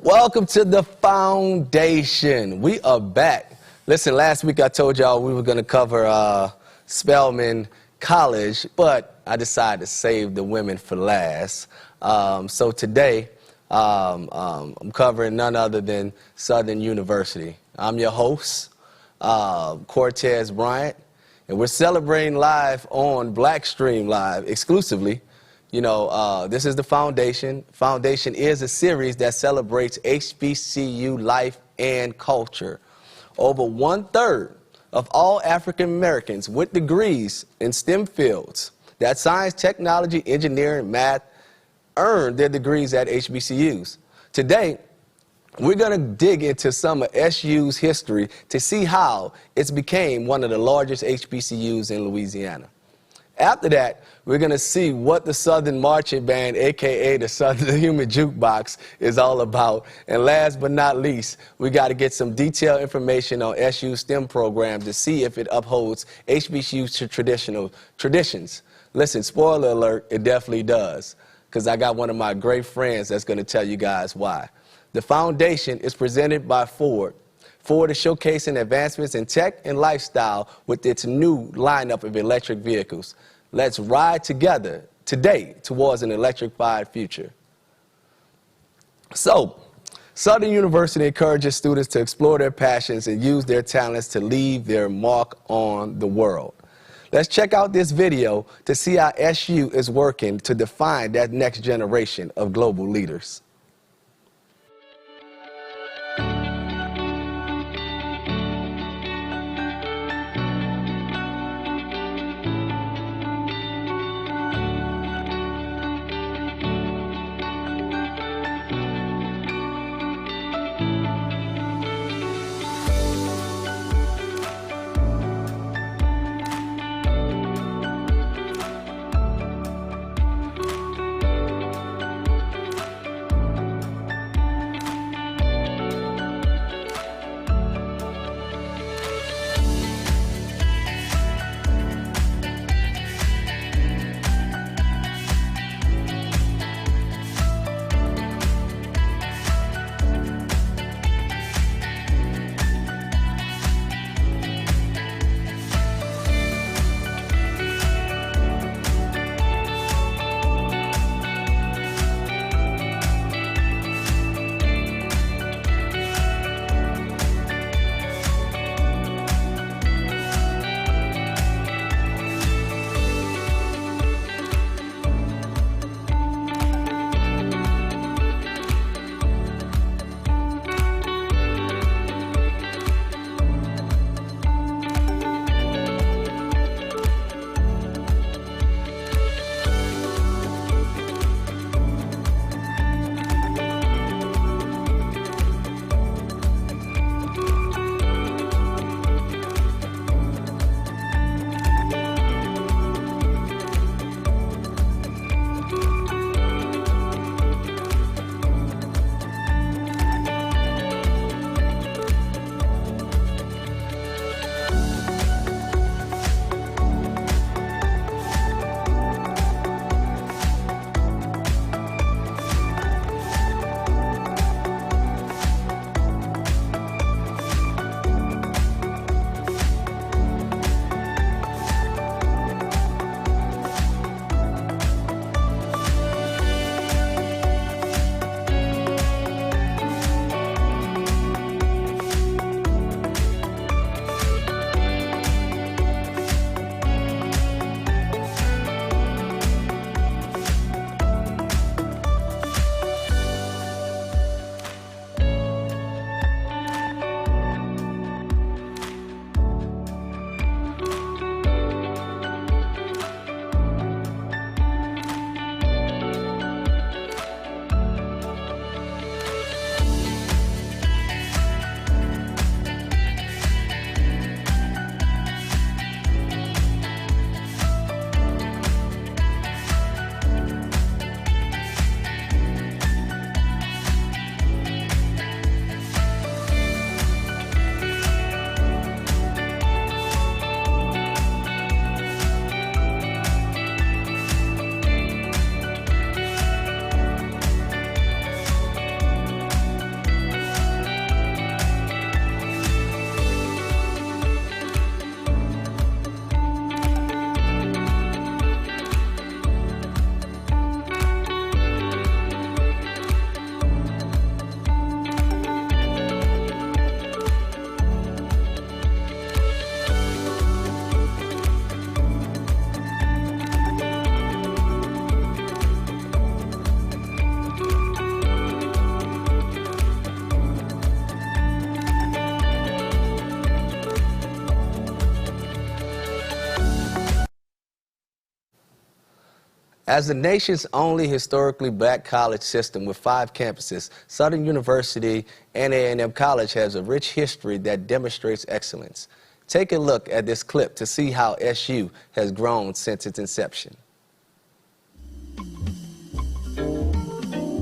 Welcome to the foundation. We are back. Listen, last week I told y'all we were going to cover Spelman College, but I decided to save the women for last. So today I'm covering none other than Southern University. I'm your host, Cortez Bryant, and we're celebrating live on BlackStream Live exclusively. You know, this is the Foundation. Foundation is a series that celebrates HBCU life and culture. Over 1/3 of all African Americans with degrees in STEM fields, that's science, technology, engineering, math, earn their degrees at HBCUs. Today, we're going to dig into some of SU's history to see how it's became one of the largest HBCUs in Louisiana. After that, we're going to see what the Southern Marching Band, a.k.a. the Southern Human Jukebox, is all about. And last but not least, we got to get some detailed information on SU's STEM program to see if it upholds HBCU's traditions. Listen, spoiler alert, it definitely does, because I got one of my great friends that's going to tell you guys why. The Foundation is presented by Ford. Ford is showcasing advancements in tech and lifestyle with its new lineup of electric vehicles. Let's ride together today towards an electrified future. So, Southern University encourages students to explore their passions and use their talents to leave their mark on the world. Let's check out this video to see how SU is working to define that next generation of global leaders. As the nation's only historically black college system with 5 campuses, Southern University and A&M College has a rich history that demonstrates excellence. Take a look at this clip to see how SU has grown since its inception.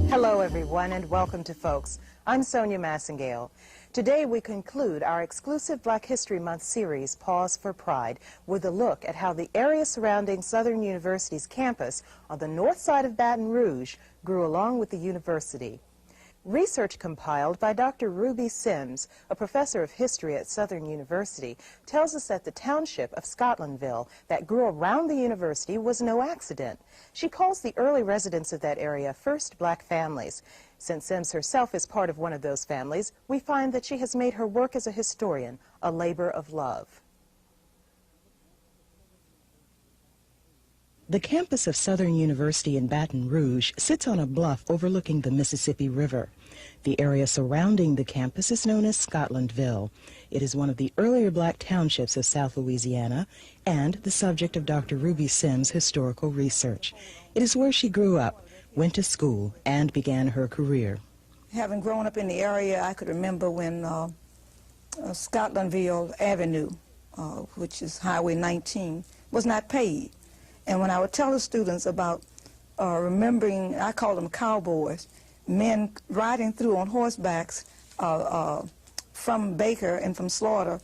Hello, everyone, and welcome to Folks. I'm Sonia Massengale. Today, we conclude our exclusive Black History Month series, Pause for Pride, with a look at how the area surrounding Southern University's campus on the north side of Baton Rouge grew along with the university. Research compiled by Dr. Ruby Sims, a professor of history at Southern University, tells us that the township of Scotlandville that grew around the university was no accident. She calls the early residents of that area first black families. Since Sims herself is part of one of those families, we find that she has made her work as a historian a labor of love. The campus of Southern University in Baton Rouge sits on a bluff overlooking the Mississippi River. The area surrounding the campus is known as Scotlandville. It is one of the earlier black townships of South Louisiana and the subject of Dr. Ruby Sims' historical research. It is where she grew up, went to school, and began her career. Having grown up in the area, I could remember when Scotlandville Avenue, which is Highway 19, was not paved. And when I would tell the students about remembering, I call them cowboys, men riding through on horsebacks from Baker and from Slaughter,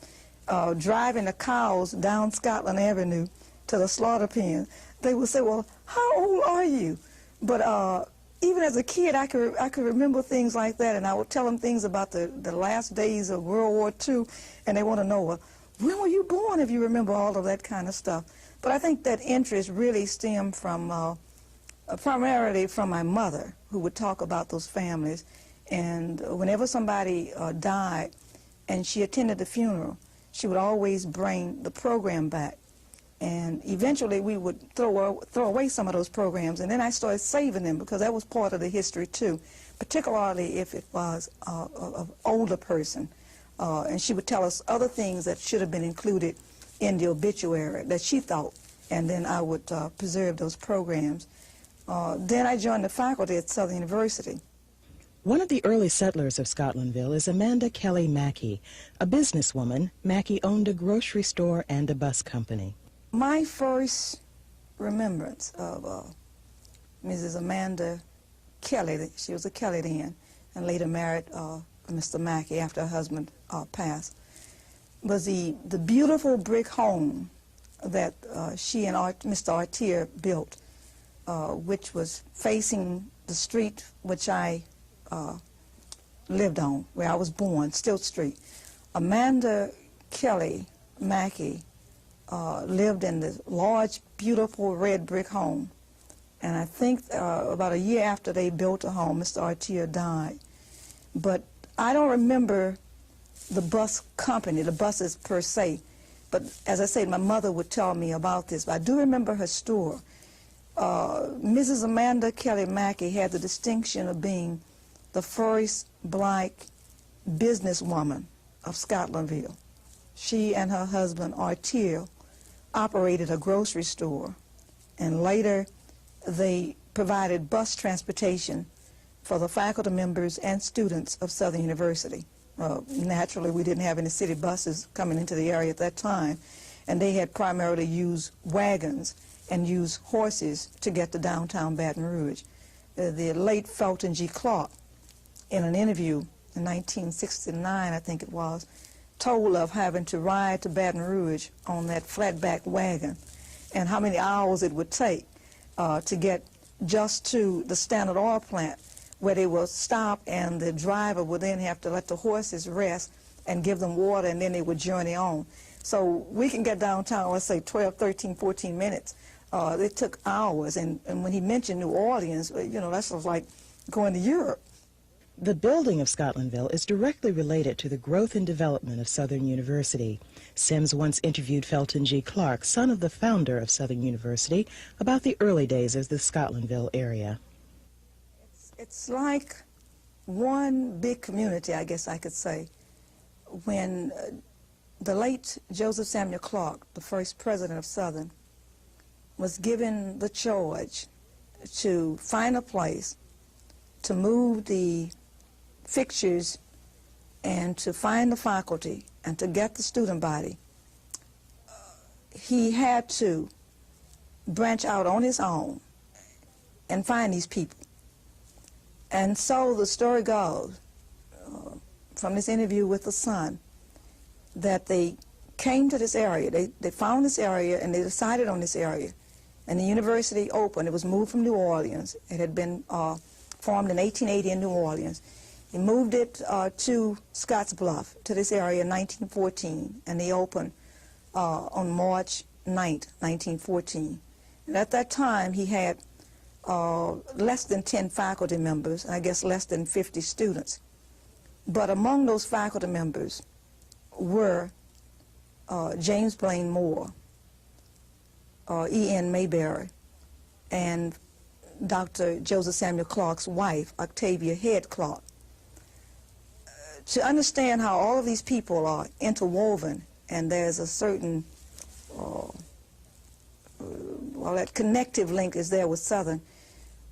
driving the cows down Scotland Avenue to the slaughter pen, they would say, well, how old are you? But even as a kid, I could remember things like that, and I would tell them things about the last days of World War II, and they want to know, well, when were you born, if you remember all of that kind of stuff. But I think that interest really stemmed from, primarily from my mother, who would talk about those families. And whenever somebody died and she attended the funeral, she would always bring the program back. And eventually we would throw away some of those programs, and then I started saving them because that was part of the history too, particularly if it was an older person. And she would tell us other things that should have been included in the obituary that she thought, and then I would preserve those programs. Then I joined the faculty at Southern University. One of the early settlers of Scotlandville is Amanda Kelly Mackey. A businesswoman, Mackey owned a grocery store and a bus company. My first remembrance of Mrs. Amanda Kelly, she was a Kelly then, and later married Mr. Mackey after her husband passed, was the beautiful brick home that she and Mr. Artier built, which was facing the street which I lived on, where I was born, Stilt Street. Amanda Kelly Mackey lived in this large, beautiful red brick home. And I think about a year after they built the home, Mr. Artier died. But I don't remember the bus company, the buses per se. But as I said, my mother would tell me about this. But I do remember her store. Mrs. Amanda Kelly Mackey had the distinction of being the first black businesswoman of Scotlandville. She and her husband, Artier, operated a grocery store, and later they provided bus transportation for the faculty members and students of Southern University. Naturally, we didn't have any city buses coming into the area at that time, and they had primarily used wagons and used horses to get to downtown Baton Rouge. The late Felton G. Clark, in an interview in 1969, I think it was, told of having to ride to Baton Rouge on that flatback wagon and how many hours it would take to get just to the Standard Oil plant, where they will stop and the driver would then have to let the horses rest and give them water, and then they would journey on. So we can get downtown, let's say 12, 13, 14 minutes. It took hours, and when he mentioned New Orleans, you know, that was like going to Europe. The building of Scotlandville is directly related to the growth and development of Southern University. Sims once interviewed Felton G. Clark, son of the founder of Southern University, about the early days of the Scotlandville area. It's like one big community, I guess I could say. When the late Joseph Samuel Clark, the first president of Southern, was given the charge to find a place to move the fixtures and to find the faculty and to get the student body, he had to branch out on his own and find these people. And so the story goes, from this interview with the Sun, that they came to this area, they found this area and they decided on this area. And the university opened. It was moved from New Orleans. It had been formed in 1880 in New Orleans. He moved it to Scotts Bluff, to this area in 1914, and they opened on March 9th, 1914. And at that time, he had less than 10 faculty members, and I guess less than 50 students. But among those faculty members were James Blaine Moore, E.N. Mayberry, and Dr. Joseph Samuel Clark's wife, Octavia Head Clark. To understand how all of these people are interwoven, and there's a certain, well, that connective link is there with Southern,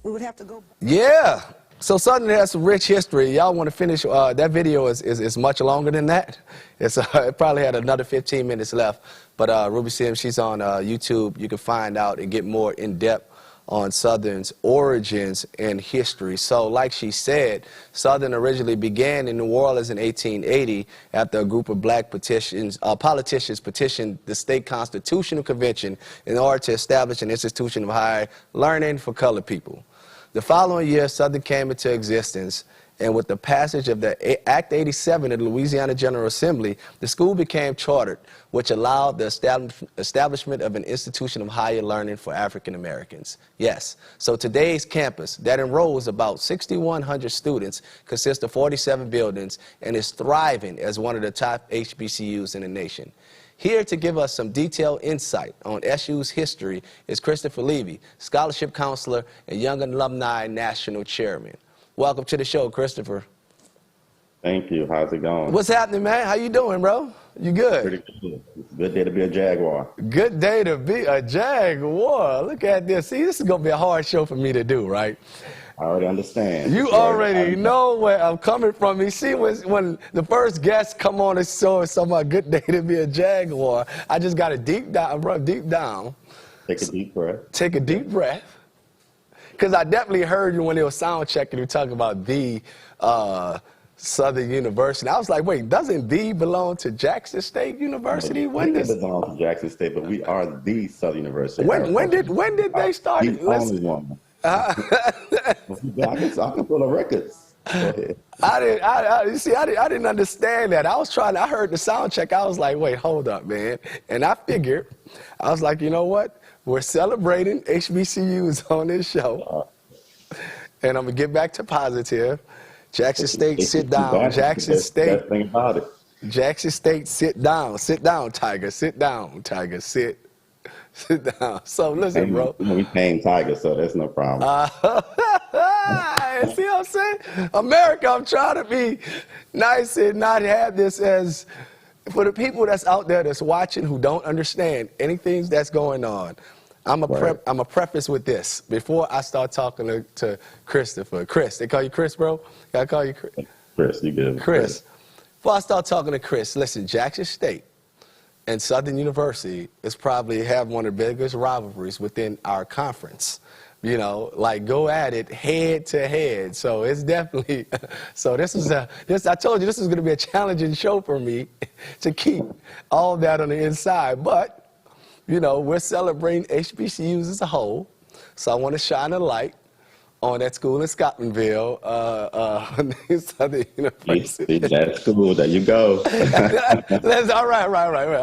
we would have to go back. Yeah. So Southern has some rich history. Y'all want to finish? That video is much longer than that. It probably had another 15 minutes left. But Ruby Sims, she's on YouTube. You can find out and get more in depth on Southern's origins and history. So like she said, Southern originally began in New Orleans in 1880 after a group of black politicians petitioned the state constitutional convention in order to establish an institution of higher learning for colored people. The following year, Southern came into existence, and with the passage of the Act 87 of the Louisiana General Assembly, the school became chartered, which allowed the establishment of an institution of higher learning for African Americans. Yes, so today's campus that enrolls about 6,100 students consists of 47 buildings and is thriving as one of the top HBCUs in the nation. Here to give us some detailed insight on SU's history is Christopher Levy, scholarship counselor and Young Alumni National Chairman. Welcome to the show, Christopher. Thank you. How's it going? What's happening, man? How you doing, bro? You good? Pretty good. It's a good day to be a Jaguar. Good day to be a Jaguar. Look at this. See, this is going to be a hard show for me to do, right? I already understand. You already know where I'm coming from. You see, when the first guests come on the show and talking about good day to be a Jaguar, I just got to deep down. Take a deep breath. Take a deep breath. Because I definitely heard you when they were sound checking you talking about the Southern University. I was like, wait, doesn't the belong to Jackson State University? When does it belong to Jackson State? But we are the Southern University. When did they start? The only one. I can pull the records. Go ahead. I didn't understand that. I heard the sound check. I was like, wait, hold up, man. And I figured, I was like, you know what? We're celebrating HBCUs on this show. And I'm going to get back to positive. Jackson State, sit down. Jackson State. Thing about it. Jackson State, sit down. Sit down, Tiger. Sit down, Tiger. Sit down. So listen, bro. We paying Tiger, so that's no problem. See what I'm saying? America, I'm trying to be nice and not have this as, for the people that's out there that's watching who don't understand anything that's going on, I'm a preface with this before I start talking to Christopher. Chris, they call you Chris, bro? Can I call you Chris? Chris, you good. Chris, before I start talking to Chris, listen, Jackson State and Southern University is probably have one of the biggest rivalries within our conference. You know, like go at it head to head. So it's definitely, so I told you this is going to be a challenging show for me to keep all that on the inside. But, you know, we're celebrating HBCUs as a whole. So I want to shine a light on that school in Scotlandville, Southern University. That school, there you go. All right.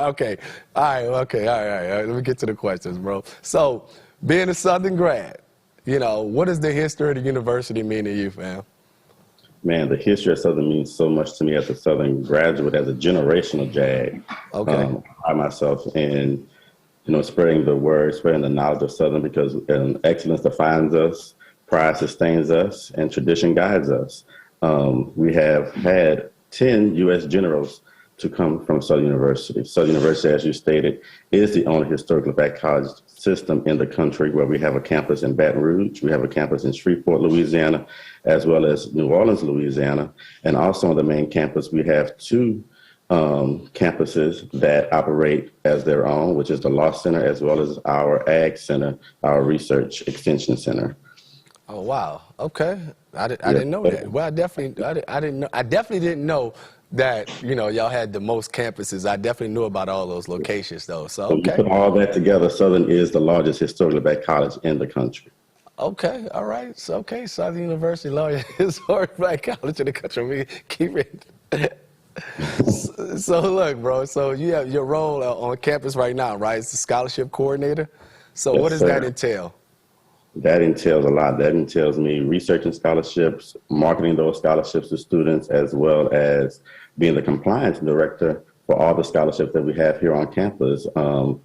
Okay. All right. Let me get to the questions, bro. So being a Southern grad, you know, what does the history of the university mean to you, fam? Man, the history of Southern means so much to me as a Southern graduate, as a generational Jag. Okay. I myself in, you know, spreading the word, spreading the knowledge of Southern, because excellence defines us, pride sustains us, and tradition guides us. We have had 10 U.S. generals to come from Southern University. Southern University, as you stated, is the only historically black college system in the country where we have a campus in Baton Rouge, we have a campus in Shreveport, Louisiana, as well as New Orleans, Louisiana. And also on the main campus, we have two campuses that operate as their own, which is the Law Center as well as our Ag Center, our Research Extension Center. Oh wow! Okay, I didn't know that. Well, I definitely didn't know that y'all had the most campuses. I definitely knew about all those locations though. So okay. So you put all that together, Southern is the largest historically black college in the country. Okay, all right. So okay, Southern University, largest historically black college in the country. We keep it. So look, bro. So you have your role on campus right now, right? It's the scholarship coordinator. So Yes, what does that entail? That entails a lot. That entails me researching scholarships, marketing those scholarships to students, as well as being the compliance director for all the scholarships that we have here on campus. All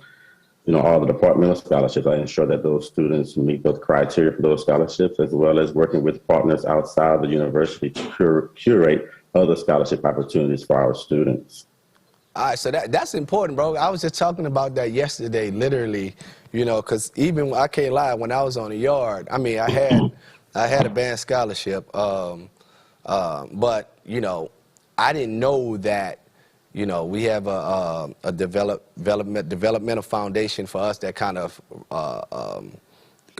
the departmental scholarships. I ensure that those students meet those criteria for those scholarships, as well as working with partners outside the university to curate other scholarship opportunities for our students. All right, so that's important, bro. I was just talking about that yesterday, literally, because even, I can't lie, when I was on the yard, I mean, I had a band scholarship, but, I didn't know that, we have a developmental foundation for us that kind of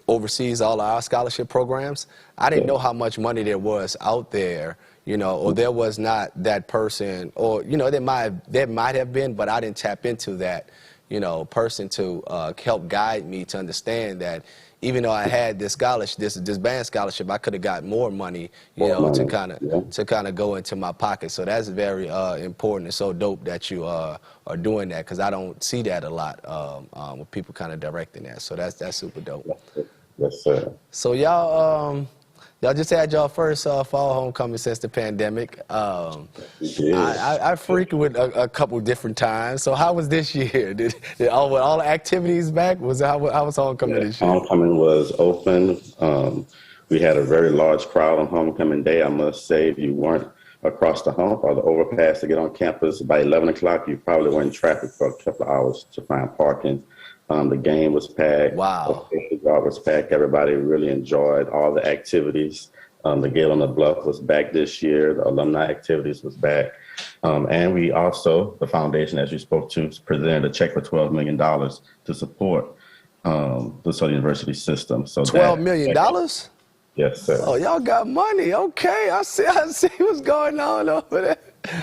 oversees all of our scholarship programs. I didn't know how much money there was out there, or there was not that person, or, there might have been, but I didn't tap into that, person to help guide me to understand that even though I had this scholarship, this band scholarship, I could have got more money, to kind of go into my pocket. So that's very important. It's so dope that you are doing that, because I don't see that a lot with people kind of directing that. So that's super dope. Yes, sir. So y'all just had y'all first fall homecoming since the pandemic. I frequented a couple different times. So how was this year? Did all the activities back? How was homecoming this year? Homecoming was open. We had a very large crowd on homecoming day. I must say, if you weren't across the hump or the overpass to get on campus by 11 o'clock, you probably were in traffic for a couple of hours to find parking. The game was packed. Wow. The yard was packed. Everybody really enjoyed all the activities. The Gate on the Bluff was back this year. The alumni activities was back. And we also, the foundation, as you spoke to, presented a check for $12 million to support the Southern University system. So $12 million? Yes, sir. Oh, y'all got money. Okay, I see what's going on over there.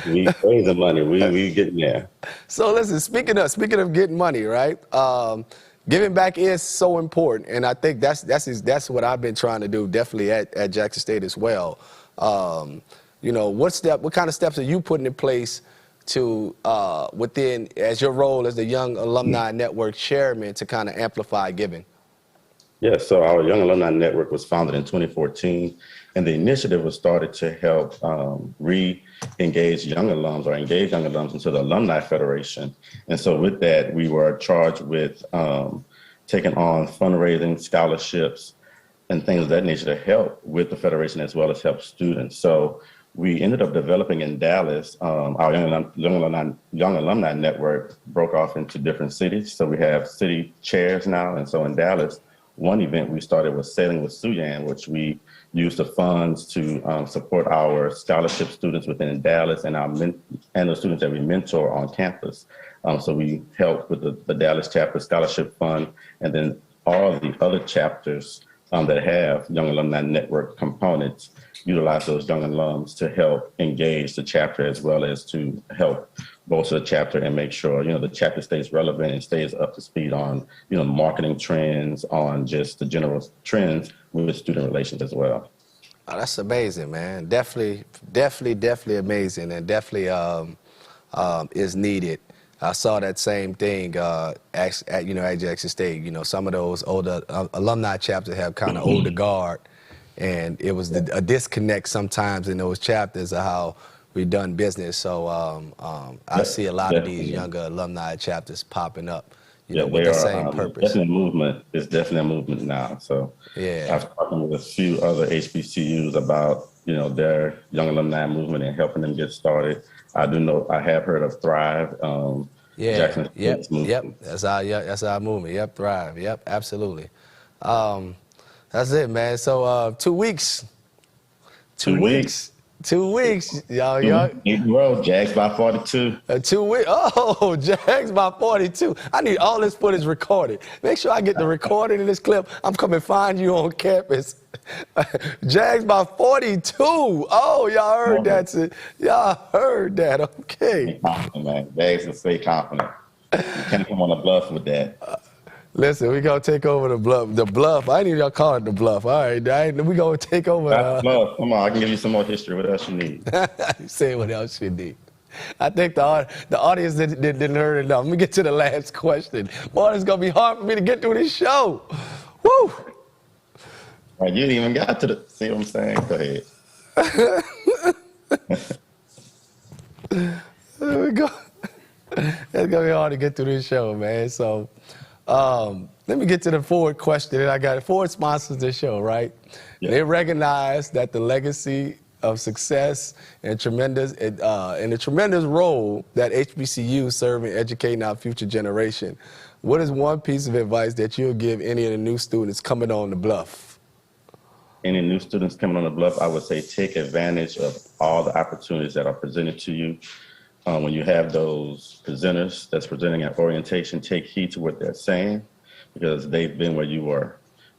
We raising money. We getting there. So listen, speaking of getting money, right? Giving back is so important, and I think that's what I've been trying to do, definitely at Jackson State as well. What kind of steps are you putting in place to within, as your role as the Young Alumni Network chairman, to kind of amplify giving? Yeah, so our Young Alumni Network was founded in 2014, and the initiative was started to help engage young alums into the Alumni Federation. And so with that, we were charged with taking on fundraising, scholarships, and things of that nature to help with the Federation as well as help students. So we ended up developing in Dallas, our Young Alumni Network broke off into different cities. So we have city chairs now. And so in Dallas, one event we started was Sailing with Suyan, which we used the funds to support our scholarship students within Dallas and the students that we mentor on campus. So we helped with the Dallas chapter scholarship fund, and then all of the other chapters that have Young Alumni Network components utilize those young alums to help engage the chapter, as well as to help bolster the chapter and make sure, the chapter stays relevant and stays up to speed on, marketing trends, on just the general trends with student relations as well. Oh, that's amazing, man. Definitely amazing, and definitely is needed. I saw that same thing at Jackson State. Some of those older alumni chapters have kind of older guard, and it was a disconnect sometimes in those chapters of how we've done business. So I see a lot of these younger alumni chapters popping up, with the same purpose. It's definitely a movement now. So yeah, I've talked with a few other HBCUs about, their young alumni movement and helping them get started. I have heard of Thrive. Jackson Yep. State's movement. That's our movement. Yep, Thrive. Yep, absolutely. That's it, man. So 2 weeks. 2 weeks. 2 weeks, y'all. Jags by 42. 2 weeks. Oh, Jags by 42. I need all this footage recorded. Make sure I get the recording in this clip. I'm coming to find you on campus. Jags by 42. Oh, y'all heard that. Y'all heard that. Okay. Stay confident, man. Jags will stay confident. You can't come on the bluff with that. Listen, we gonna take over the bluff. The bluff. I need y'all call it the bluff. All right, we gonna take over. Bluff. Come on, I can give you some more history. What else you need? Say what else you need. I think the audience didn't hear it enough. Let me get to the last question. Boy, it's gonna be hard for me to get through this show. Woo! Right, you didn't even got to the. See what I'm saying? Go ahead. There we go. It's gonna be hard to get through this show, man. So. Let me get to the Ford question that I got. Ford sponsors this show, right? Yeah. They recognize that the legacy of success and the tremendous role that HBCUs serve in educating our future generation. What is one piece of advice that you'll give any of the new students coming on the bluff? Any new students coming on the bluff, I would say take advantage of all the opportunities that are presented to you. When you have those presenters that's presenting at orientation, take heed to what they're saying because they've been where you were.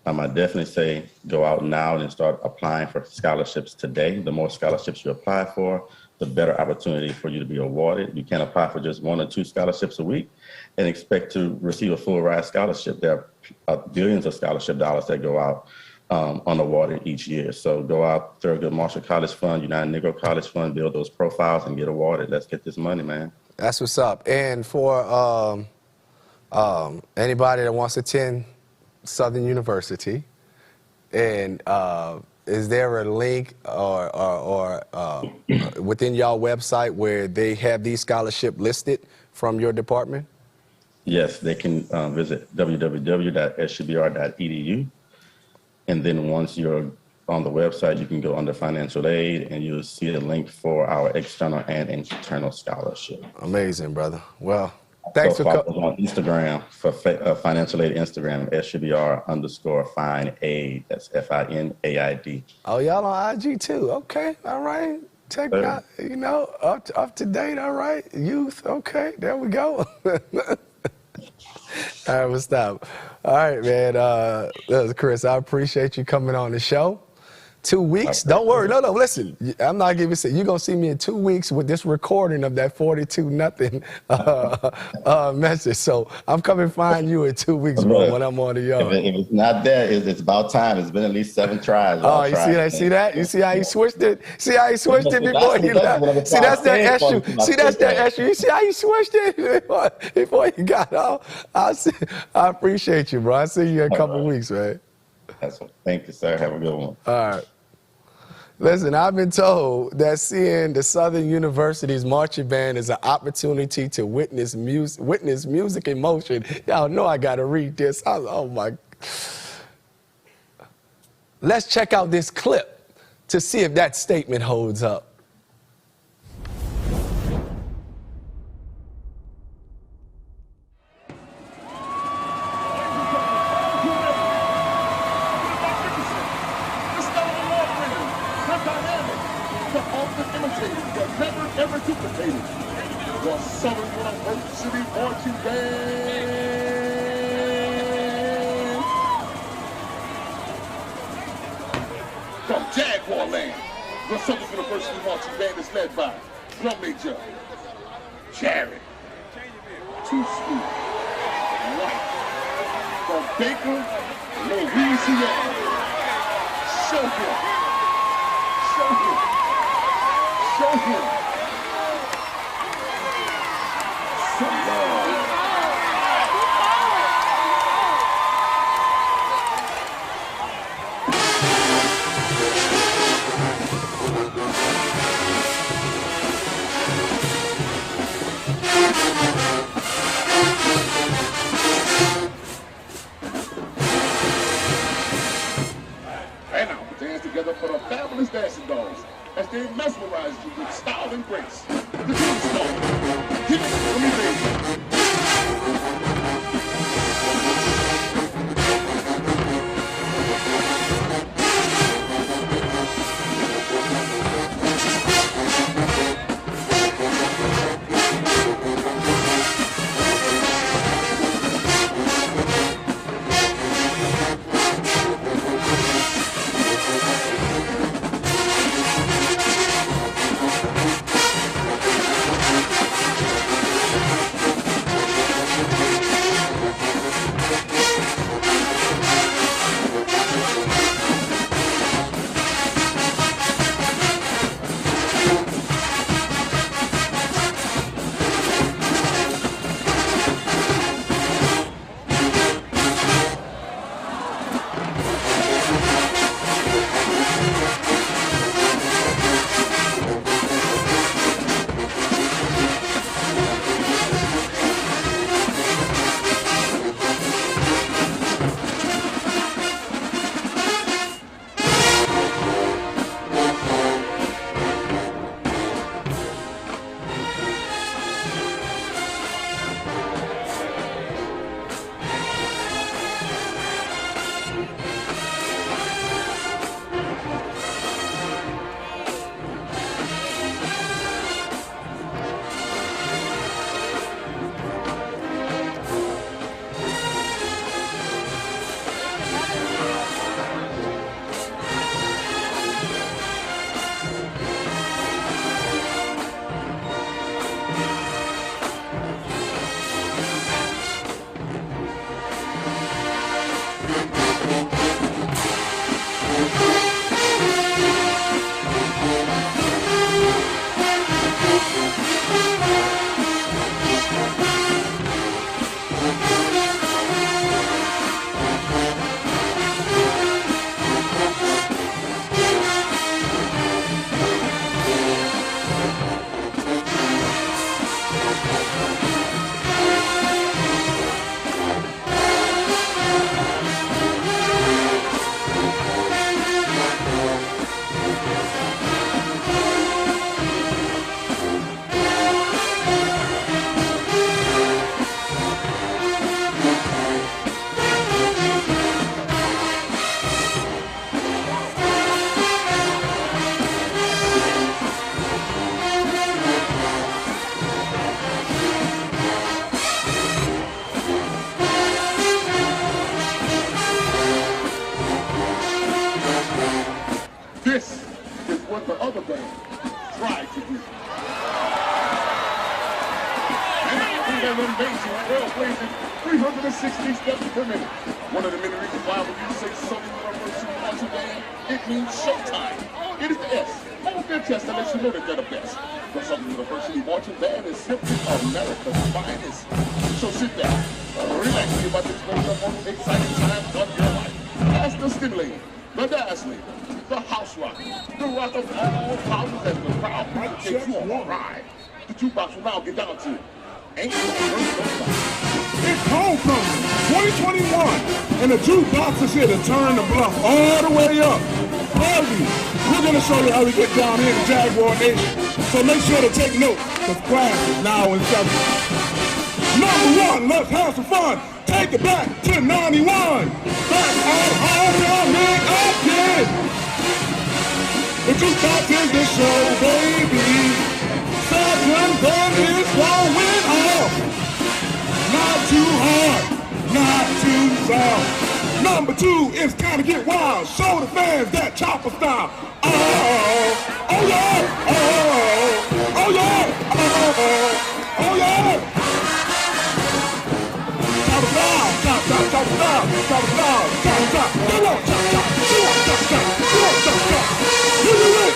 I definitely say go out now and start applying for scholarships today. The more scholarships you apply for, the better opportunity for you to be awarded. You can't apply for just 1 or 2 scholarships a week and expect to receive a full ride scholarship. There are billions of scholarship dollars that go out unawarded each year. So go out, Thurgood Marshall College Fund, United Negro College Fund, build those profiles and get awarded. Let's get this money, man. That's what's up. And for anybody that wants to attend Southern University, and is there a link or within y'all website where they have these scholarships listed from your department? Yes, they can visit www.subr.edu. And then once you're on the website, you can go under financial aid and you'll see a link for our external and internal scholarship. Amazing, brother. Well, thanks for coming. On Instagram for financial aid Instagram, SUBR_FINAID. That's FINAID. Oh, y'all on IG too. Okay. All right. Check out, up to date. All right. Youth. Okay. There we go. All right, we'll stop. All right, man. Chris, I appreciate you coming on the show. 2 weeks. Don't worry. No, listen. I'm not giving you. You're going to see me in 2 weeks with this recording of that 42-0 message. So I'm coming to find you in 2 weeks, bro, when I'm on the yard. If it's not there, it's about time. It's been at least 7 tries. Oh, you see that? You see how he switched it? See how he switched it before he left? See, that's that issue. See, that's that issue. You see how he switched it before he got out? I appreciate you, bro. I'll see you in a couple weeks, man. Thank you, sir. Have a good one. All right. Listen, I've been told that seeing the Southern University's marching band is an opportunity to witness music in motion. Y'all know I got to read this. Oh, my. Let's check out this clip to see if that statement holds up. The Southern University marching band from Jaguar Land. The Southern University marching band is led by drum major Jared Too Sweet White from Baker, Louisiana. Show him. Show him. Show him. And now, to dance the together for the fabulous dancing dolls as they mesmerize you with style and grace. The tombstone. Hit it for me, baby. This is what the other band tried to do. And that amazing, trailblazing 360 steps per minute. One of the many reasons why when you say Southern University Marching Band, it means showtime. It is the S. Hold their chest and let you know that they're the best. The Southern University Marching Band is simply America's finest. So sit down, relax, you're about to expose the most exciting times of your life. That's the stimulating, the dazzling, the house rock, the rock of all houses as the crowd takes you on a ride. The jukebox will now get down to Ain't No Nobody. It's homecoming 2021, and the jukebox is here to turn the bluff all the way up. Baby, we're going to show you how we get down here in Jaguar Nation, so make sure to take note, because class is now in session. Number one, let's have some fun. Take it back to 91. Back at home, man, again. The jukebox is the show, baby. Second band is going off. Not too hard, not too soft. Number two is time to get wild. Show the fans that chopper style. Oh, oh yeah, oh, oh yeah, oh, oh yeah. Chopper style, chop, chop, chopper style, chopper style, chop, chop. You want chop, chop, you want chop, chop, you want chop, chop. You do it.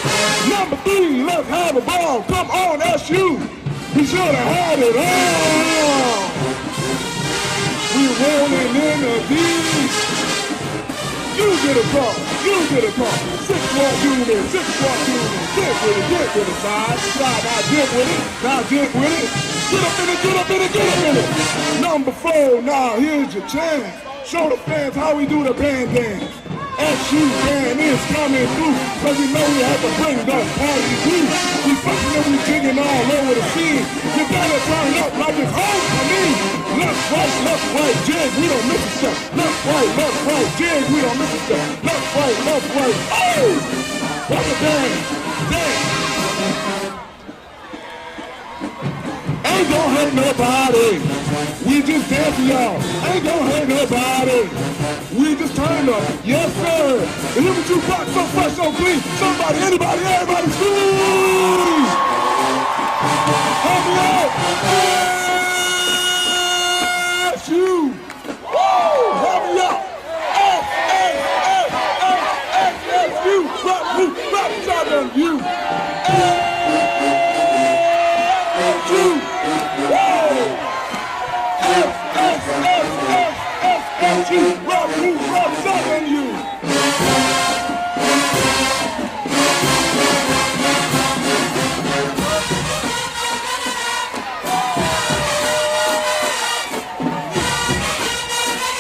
Number three, let's have a ball. Come on, SU. We should have had it all. We're rolling in the deep. You get a call, you get a call. 6-1 unit, 6-1 unit. Get with it, side. Now get with it, now get with it. Get up in it, get up in it, get up in it. Number four, now here's your chance. Show the fans how we do the band dance. SU band is coming through, cause you know we have to bring the party through. We fucking and we jigging all over the scene. You better turn up like it's homecoming. Left, right, jig, we don't miss a step. Left, right, jig, we don't miss a step. Left, right, oh! What's the dance? Dance! Ain't gonna hurt nobody. We just dance, y'all. Ain't gonna hurt nobody. We just turn up. Yes, sir. And look at you rock so fresh, so clean. Somebody, anybody, everybody, squeeze! Help me out! Yes, you! Woo! Help me out! Yes, you! Rock, shotgun, you! You!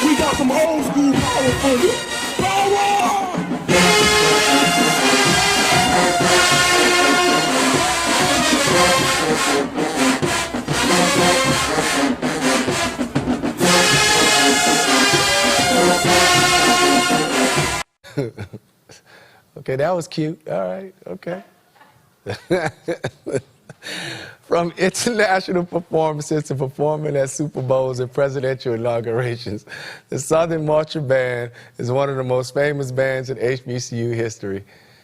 We got some old school power for you. Power! Okay, that was cute. All right, okay. From international performances to performing at Super Bowls and presidential inaugurations, the Southern Marching Band is one of the most famous bands in HBCU history.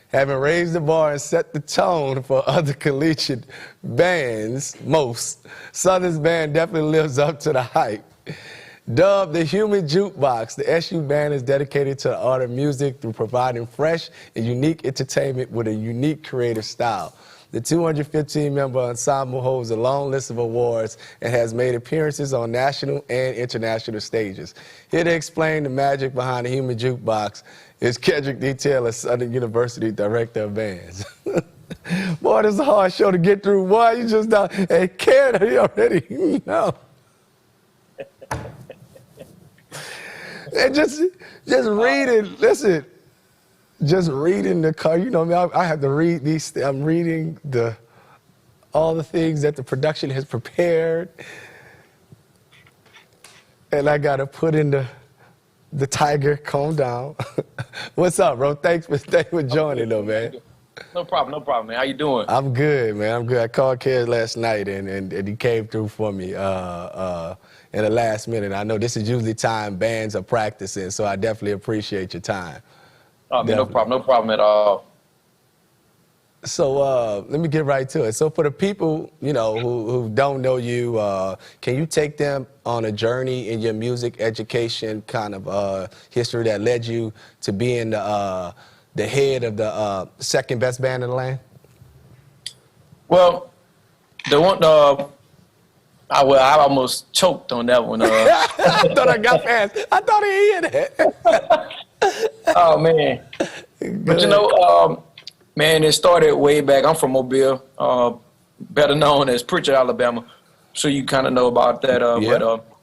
Having raised the bar and set the tone for other collegiate bands, Southern's band definitely lives up to the hype. Dubbed the Human Jukebox, the SU band is dedicated to the art of music through providing fresh and unique entertainment with a unique creative style. The 215-member ensemble holds a long list of awards and has made appearances on national and international stages. Here to explain the magic behind the Human Jukebox is Kedric D, Southern University Director of Bands. Boy, this is a hard show to get through. Boy, you just know. Hey, Karen, you already know. And just reading, listen, just reading the car, you know me, I have to read these, I'm reading all the things that the production has prepared. And I got to put in the tiger, calm down. What's up, bro? Thanks for joining, though, man. No problem, man. How you doing? I'm good, man. I'm good. I called Kez last night, and he came through for me in the last minute. I know this is usually time bands are practicing, so I definitely appreciate your time. Oh, man, no problem at all. So let me get right to it. So for the people, you know, who don't know you, can you take them on a journey in your music education kind of history that led you to being the head of the second best band in the land? Well, the one, I almost choked on that one. I thought I got fast. I thought he heard that. Oh, man. But, you know, man, it started way back. I'm from Mobile, better known as Pritchard, Alabama. So you kind of know about that.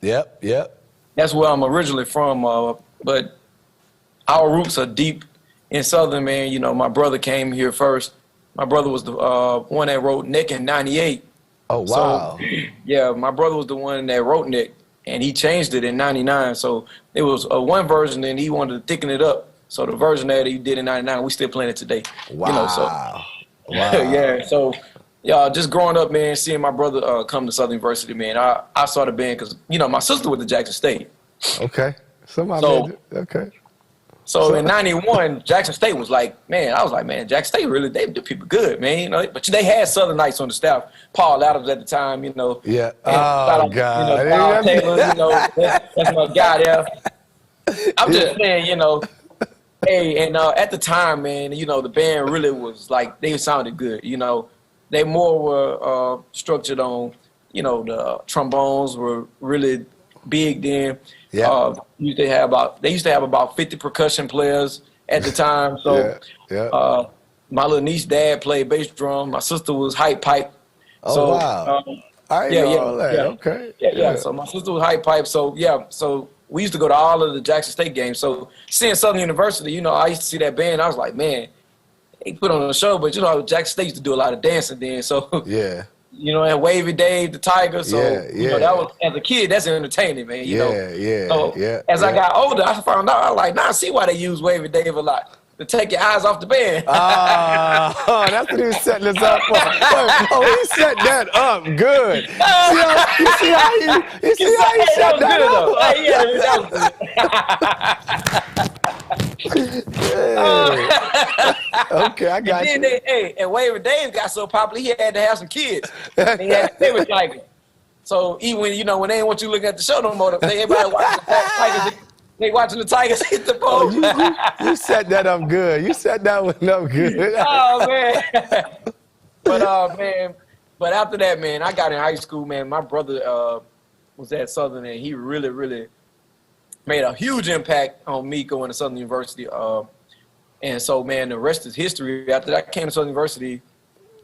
Yep. That's where I'm originally from. But our roots are deep in Southern, man. You know, my brother came here first. My brother was the one that wrote Nick in '98. Oh, wow. So, yeah, my brother was the one that wrote Nick, and he changed it in '99. So it was one version, and he wanted to thicken it up. So the version that he did in '99, we still playing it today. Wow. You know, so, Wow. Yeah, so just growing up, man, seeing my brother come to Southern University, man, I saw the band because, you know, my sister went to Jackson State. Okay. Okay. So in '91, Jackson State was like, man, I was like, man, Jackson State really, they do people good, man. You know, but they had Southernites on the staff. Paul Adams at the time, you know. Yeah. Oh, God. You know, Paul Taylor, you know, that's my guy there. I'm just saying, you know, hey, and at the time, man, you know, the band really was like, they sounded good, you know. They more were structured on, you know, the trombones were really big then. Yeah. They used to have about 50 percussion players at the time. So my little niece's dad played bass drum. My sister was hype pipe. Oh, so, wow. I know all that. Okay. Yeah. So my sister was hype pipe. So we used to go to all of the Jackson State games. So seeing Southern University, you know, I used to see that band. I was like, man, they put on a show, but you know, Jackson State used to do a lot of dancing then. So Yeah. you know, and Wavy Dave, the Tiger. So you know, Yeah. that was, as a kid, that's entertaining, man. You know. So Yeah. as I got older, I found out, I was like, now I see why they use Wavy Dave a lot. To take your eyes off the band. Oh, that's what he was setting us up for. Oh, he set that up good. You see how he set that up? Okay, I got and you. then and Wavy Dave got so popular, he had to have some kids. And he had a favorite tiger. So even when, you know, when they ain't want you looking at the show no more, everybody watching the Tigers. They watching the Tigers hit the pole. You set that up good. You set that one up good. Oh man. But after that, man, I got in high school, man. My brother was at Southern, and he really, really made a huge impact on me going to Southern University. And so, man, the rest is history. After that, I came to Southern University,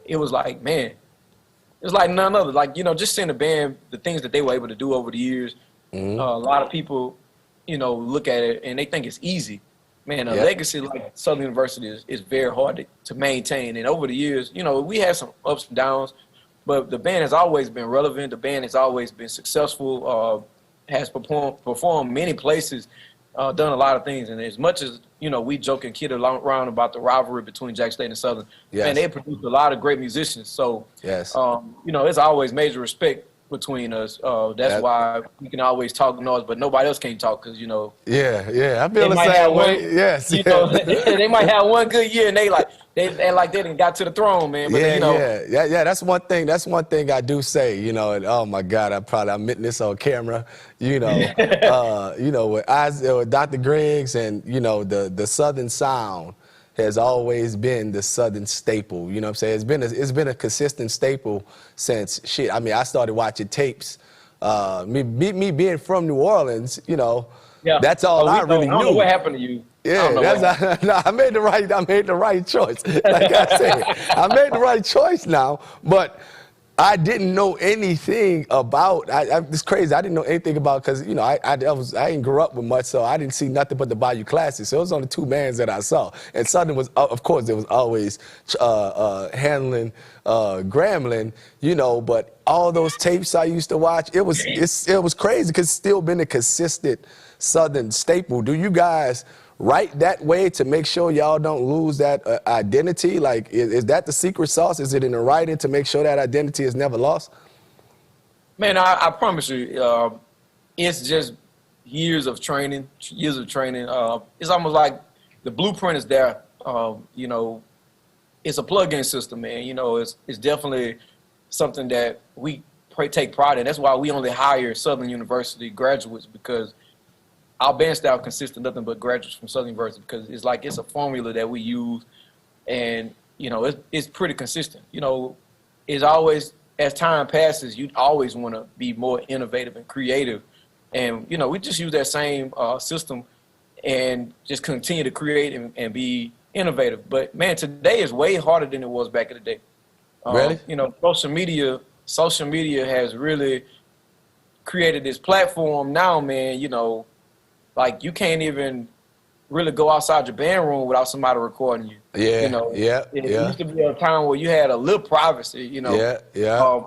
it was like, man, it was like none other. Like, you know, just seeing the band, the things that they were able to do over the years. Mm-hmm. A lot of people, you know, look at it and they think it's easy. Man, a legacy like Southern University is very hard to maintain. And over the years, you know, we had some ups and downs, but the band has always been relevant. The band has always been successful, has performed many places, done a lot of things. And as much as, you know, we joke and kid around about the rivalry between Jackson State and Southern, man, they produced a lot of great musicians. So, you know, there's always major respect between us. That's why we can always talk noise, but nobody else can talk because, you know. Yeah, I feel the same way. Yes. You know, they might have one good year and they didn't got to the throne, man. But, you know. Yeah. That's one thing I do say, you know, and oh my God, I'm admitting this on camera, you know, with Dr. Griggs and, you know, the Southern sound has always been the Southern staple. You know what I'm saying? It's been a consistent staple since shit. I mean, I started watching tapes. Me being from New Orleans, you know, that's all I really knew. I don't know what happened to you. Yeah, I made the right choice. Like I said, I made the right choice now, but I didn't know anything about. It's crazy. I didn't know anything about because, you know, I didn't grow up with much, so I didn't see nothing but the Bayou Classics. So it was only two bands that I saw, and Southern was, of course, there was always handling Grambling, you know. But all those tapes I used to watch, it was crazy because it's still been a consistent Southern staple. Do you guys write that way to make sure y'all don't lose that identity? Like, is that the secret sauce? Is it in the writing to make sure that identity is never lost? Man, I promise you, it's just years of training. It's almost like the blueprint is there. You know, it's a plug-in system, man. You know, it's definitely something that we take pride in. That's why we only hire Southern University graduates, because our band style consists of nothing but graduates from Southern University, because it's a formula that we use, and, you know, it's pretty consistent. You know, it's always, as time passes, you always want to be more innovative and creative. And, you know, we just use that same system and just continue to create and be innovative. But, man, today is way harder than it was back in the day. Really? You know, social media has really created this platform now, man, you know. Like, you can't even really go outside your band room without somebody recording you. Yeah, you know, it used to be a time where you had a little privacy, you know.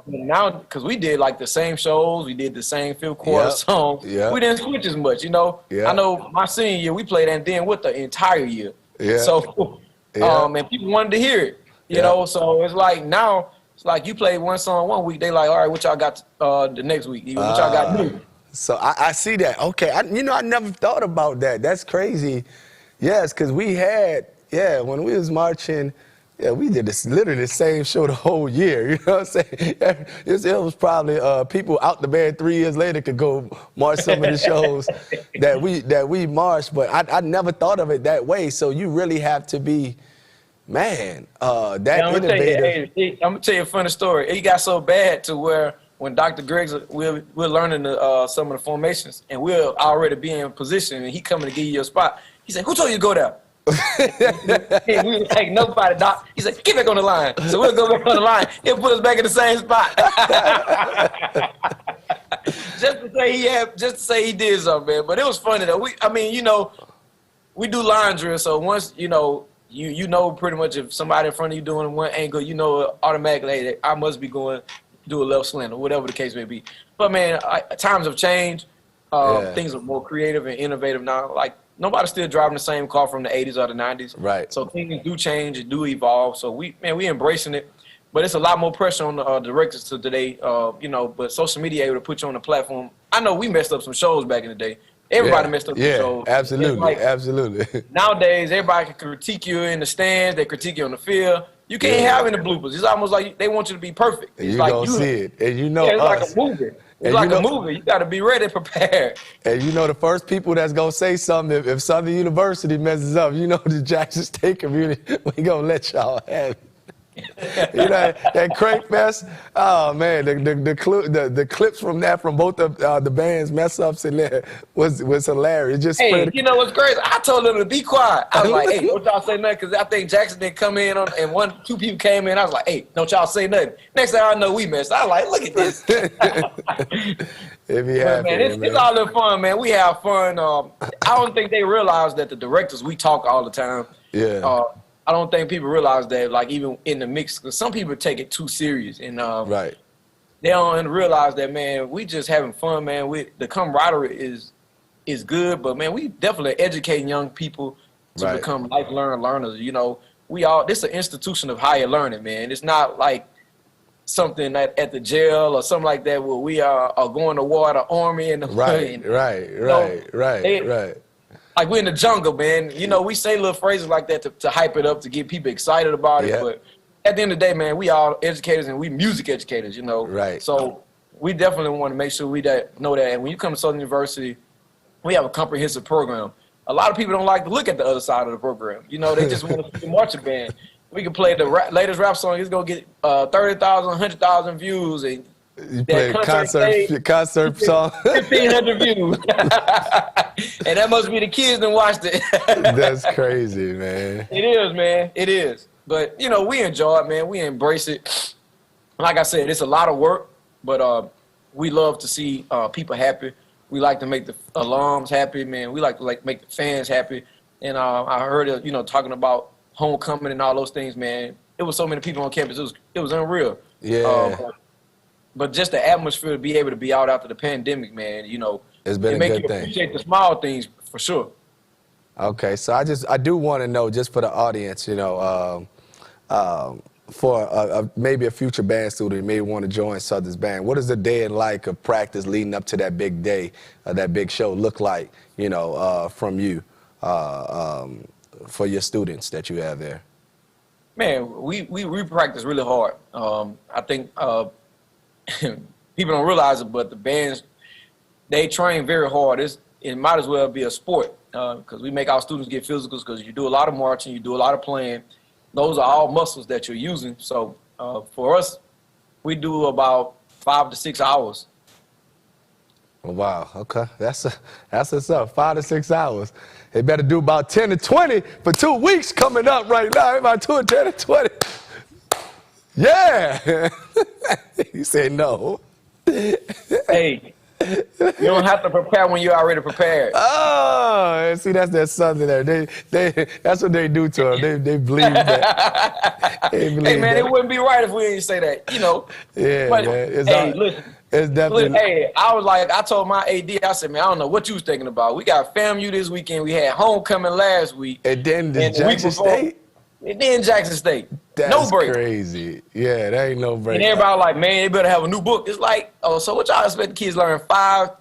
Now, because we did, like, the same shows, we did the same fifth quarter song. We didn't switch as much, you know. I know my senior year, we played and then with the entire year. So, and people wanted to hear it, you know. So it's like now, it's like you played one song one week, they like, all right, what y'all got the next week? What y'all got new? So I see that. Okay, I never thought about that. That's crazy. Yes, because we had, when we was marching, we did literally the same show the whole year. You know what I'm saying? It was probably people out the band 3 years later could go march some of the shows that we marched. But I never thought of it that way. So you really have to be, man, innovative. I'm gonna tell you a funny story. It got so bad to where, when Dr. Griggs, we're learning some of the formations, and we'll already be in position, and he coming to give you a spot. He said, "Who told you to go there?" And we was like, "Nobody, Doc." He said, "Get back on the line." So we'll go back on the line. He'll put us back in the same spot. just to say he did something, man. But it was funny though. We do line drill, so once you know pretty much if somebody in front of you doing one angle, automatically, hey, I must be going do a left slant or whatever the case may be. But man, times have changed. Things are more creative and innovative now. Like nobody's still driving the same car from the 80s or the 90s. Right. So things do change and do evolve. So we embracing it. But it's a lot more pressure on the directors today, but social media able to put you on the platform. I know we messed up some shows back in the day. Everybody messed up some shows. Absolutely, absolutely. Nowadays, everybody can critique you in the stands. They critique you on the field. You can't have any bloopers. It's almost like they want you to be perfect. It's like don't see it. And it's like a movie. It's like a movie. You got to be ready, prepared. And the first people that's going to say something, if Southern University messes up, the Jackson State community, we going to let y'all have it. That Crank Fest, oh man, the clips from both the band's mess ups in there was hilarious. Just you know what's crazy? I told them to be quiet. I was like, hey, don't y'all say nothing, because I think Jackson didn't come in and two people came in. I was like, hey, don't y'all say nothing. Next thing I know, we messed. I was like, look at this. It's all in fun, man. We have fun. I don't think they realize that the directors, we talk all the time. Yeah. I don't think people realize that, like, even in the mix, because some people take it too serious. And right. They don't realize that, man, we just having fun, man. The camaraderie is good, but, man, we definitely educating young people to become lifelong learners. This is an institution of higher learning, man. It's not like something at the jail or something like that where we are going to war, the army and the right. Like we're in the jungle, man. We say little phrases like that to hype it up, to get people excited about it. But at the end of the day, man, we all educators and we music educators, Right. So we definitely want to make sure we know that. And when you come to Southern University, we have a comprehensive program. A lot of people don't like to look at the other side of the program. They just want to see the marching band. We can play the latest rap song. It's going to get 30,000, 100,000 views. And you play concert song. 1,500 views. And that must be the kids that watched it. That's crazy, man. It is, man. It is. But, we enjoy it, man. We embrace it. Like I said, it's a lot of work, but we love to see people happy. We like to make the alums happy, man. We like to make the fans happy. And I heard, talking about homecoming and all those things, man. It was so many people on campus. It was unreal. Yeah. But just the atmosphere to be able to be out after the pandemic, man, it's been a good thing. Appreciate the small things for sure. Okay, so I do want to know, just for the audience, for maybe a future band student who may want to join Southern's band, what does the day of practice leading up to that big day, that big show look like, from you, for your students that you have there? Man, we practice really hard. I think people don't realize it, but the bands, they train very hard. It might as well be a sport, because we make our students get physicals, because you do a lot of marching, you do a lot of playing. Those are all muscles that you're using. So for us, we do about 5 to 6 hours. Wow, okay. That's what's up, 5 to 6 hours. They better do about 10 to 20 for 2 weeks coming up right now. About 10 to 20. Yeah. You say no. Hey, you don't have to prepare when you're already prepared. Oh, see, that's that Southern there. They that's what they do to them. They believe that. Hey, man, it wouldn't be right if we didn't say that, Yeah, but, man. Listen. It's definitely. Hey, I told my AD, I said, man, I don't know what you was thinking about. We got FAMU this weekend. We had homecoming last week. And then Jackson State? And then Jackson State. That's no break. Crazy. Yeah, that ain't no break. And everybody like, man, they better have a new book. It's like, so what y'all expect the kids learn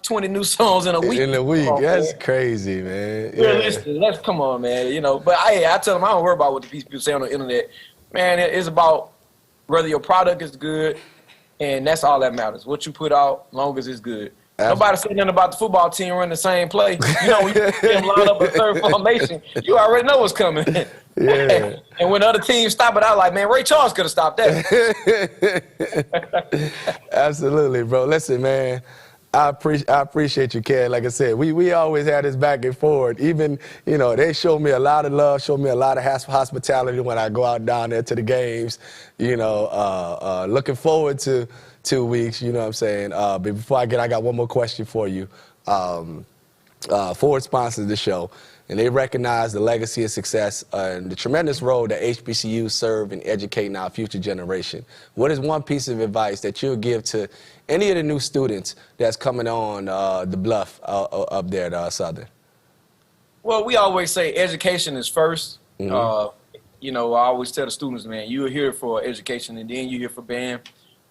20 new songs in a week? In a week. That's crazy, man. Realistic. Let's come on, man. But I tell them I don't worry about what the people say on the internet. Man, it's about whether your product is good, and that's all that matters. What you put out, long as it's good. Nobody said nothing about the football team running the same play. When you see them line up a third formation, you already know what's coming. Yeah. And when other teams stop it, I was like, man, Ray Charles could have stopped that. Absolutely, bro. Listen, man, I appreciate you, Ken. Like I said, we always had this back and forth. Even, they show me a lot of love, show me a lot of hospitality when I go out down there to the games. Looking forward to, 2 weeks, you know what I'm saying? But before I got one more question for you. Ford sponsors the show, and they recognize the legacy of success and the tremendous role that HBCUs serve in educating our future generation. What is one piece of advice that you'll give to any of the new students that's coming on the bluff up there at Southern? Well, we always say education is first. You know, I always tell the students, man, you're here for education and then you're here for band.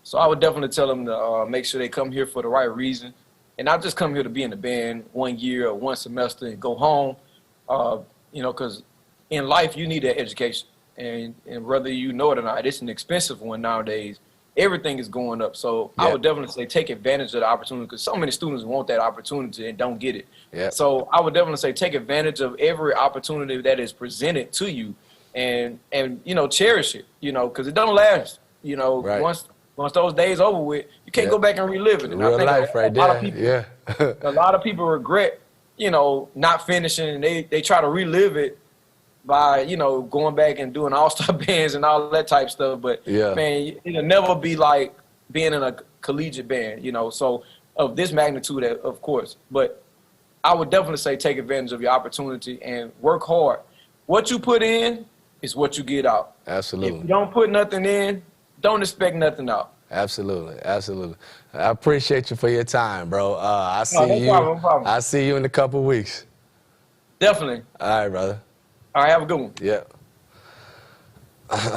So I would definitely tell them to make sure they come here for the right reason. And not just come here to be in the band 1 year or 1 semester and go home, you know, because in life you need that education. And whether you know it or not, it's an expensive one nowadays. Everything is going up. So I would definitely say take advantage of the opportunity, because so many students want that opportunity and don't get it. So I would definitely say take advantage of every opportunity that is presented to you and you know, cherish it, you know, because it don't last. You know, once those days over with, you can't go back and relive it. And Real I think life right there. A lot of people regret, you know, not finishing, and they try to relive it by, you know, going back and doing all-star bands and all that type stuff. But, man, it'll never be like being in a collegiate band, you know, so of this magnitude, of course. But I would definitely say take advantage of your opportunity and work hard. What you put in is what you get out. Absolutely. If you don't put nothing in, don't expect nothing out. Absolutely, absolutely. I appreciate you for your time, bro. I see no problem. I see you in a couple weeks. Definitely. All right, brother. All right, have a good one. Yeah.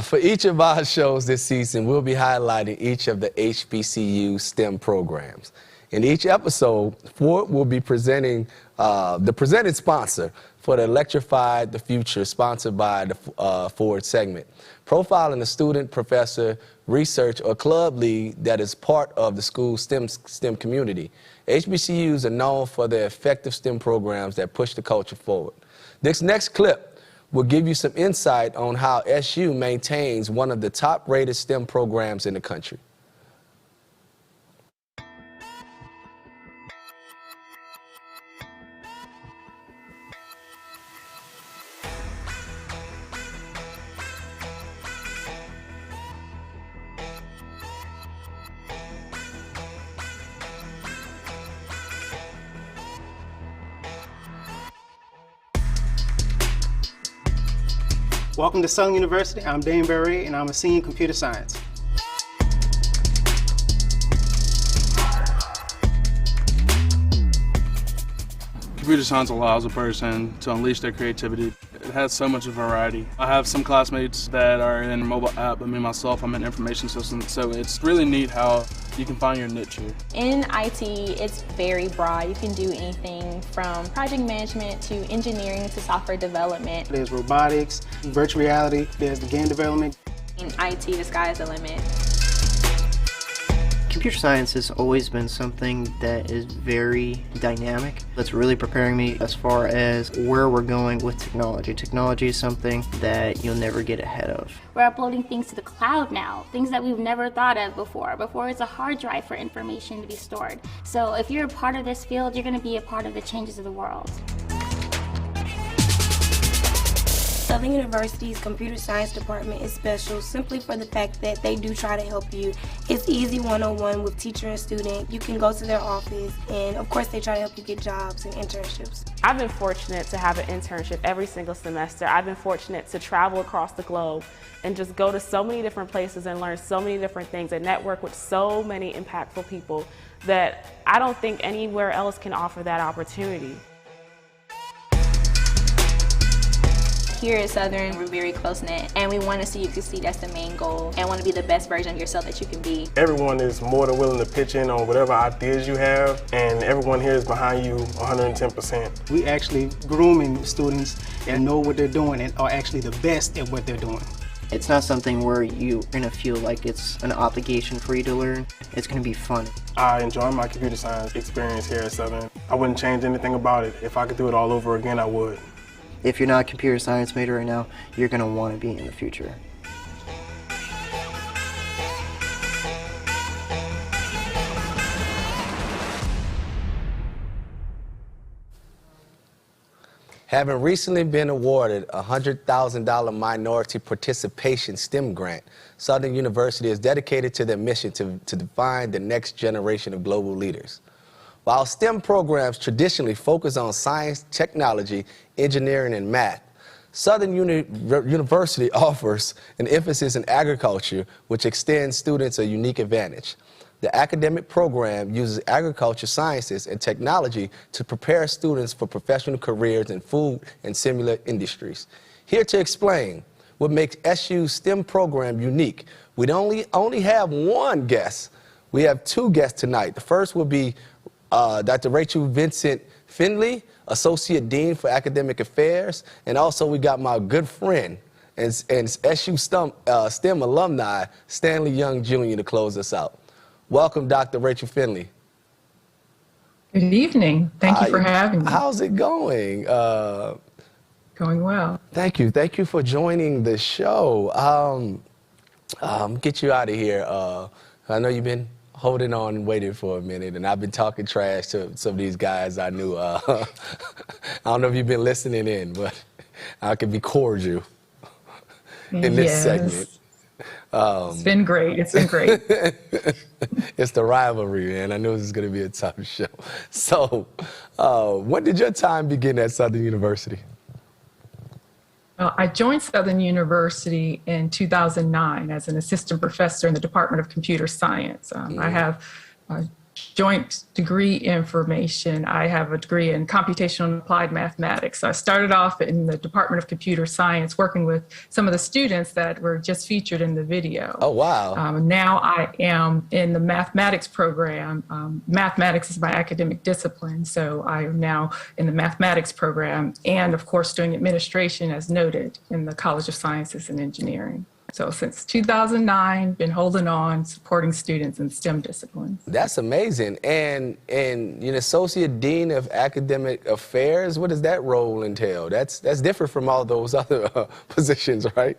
For each of our shows this season, we'll be highlighting each of the HBCU STEM programs. In each episode, Ford will be presenting the presented sponsor for the Electrify the Future, sponsored by the Ford segment, profiling a student, professor, research, or club lead that is part of the school's STEM community. HBCUs are known for their effective STEM programs that push the culture forward. This next clip will give you some insight on how SU maintains one of the top-rated STEM programs in the country. Welcome to Southern University. I'm Dane Berry, and I'm a senior in computer science. Computer science allows a person to unleash their creativity. It has so much variety. I have some classmates that are in mobile app, but me myself, I'm in information systems, so it's really neat how you can find your niche here. In IT, it's very broad. You can do anything from project management to engineering to software development. There's robotics, virtual reality, there's the game development. In IT, the sky is the limit. Computer science has always been something that is very dynamic. That's really preparing me as far as where we're going with technology. Technology is something that you'll never get ahead of. We're uploading things to the cloud now, things that we've never thought of before. Before, it's a hard drive for information to be stored. So if you're a part of this field, you're going to be a part of the changes of the world. Southern University's computer science department is special simply for the fact that they do try to help you. It's easy one-on-one with teacher and student. You can go to their office, and of course they try to help you get jobs and internships. I've been fortunate to have an internship every single semester. I've been fortunate to travel across the globe and just go to so many different places and learn so many different things and network with so many impactful people that I don't think anywhere else can offer that opportunity. Here at Southern, we're very close-knit, and we want to see you succeed. That's the main goal, and want to be the best version of yourself that you can be. Everyone is more than willing to pitch in on whatever ideas you have, and everyone here is behind you 110%. We actually grooming students that know what they're doing and are actually the best at what they're doing. It's not something where you're going to feel like it's an obligation for you to learn. It's going to be fun. I enjoy my computer science experience here at Southern. I wouldn't change anything about it. If I could do it all over again, I would. If you're not a computer science major right now, you're going to want to be in the future. Having recently been awarded a $100,000 minority participation STEM grant, Southern University is dedicated to their mission to define the next generation of global leaders. While STEM programs traditionally focus on science, technology, engineering, and math, Southern University offers an emphasis in agriculture, which extends students a unique advantage. The academic program uses agriculture sciences and technology to prepare students for professional careers in food and similar industries. Here to explain what makes SU's STEM program unique, we don't only have one guest. We have two guests tonight. The first will be Dr. Rachel Vincent-Finley, Associate Dean for Academic Affairs, and also we got my good friend and SU STEM alumni, Stanley Young Jr. to close us out. Welcome, Dr. Rachel Finley. Good evening. Thank you for having me. How's it going? Going well. Thank you. Thank you for joining the show. Get you out of here. I know you've been holding on and waiting for a minute, and I've been talking trash to some of these guys I knew. I don't know if you've been listening in, but I can be cordial in this segment. It's been great. It's been great. It's the rivalry, man. I knew this was going to be a tough show. So, when did your time begin at Southern University? Well, I joined Southern University in 2009 as an assistant professor in the Department of Computer Science. I have a joint degree in information. I have a degree in computational and applied mathematics. So I started off in the Department of Computer Science working with some of the students that were just featured in the video. Oh, wow. Now I am in the mathematics program. Mathematics is my academic discipline, so I am now in the mathematics program and, of course, doing administration as noted in the College of Sciences and Engineering. So since 2009, been holding on, supporting students in STEM disciplines. That's amazing. And you're an Associate Dean of Academic Affairs. What does that role entail? That's different from all those other positions, right?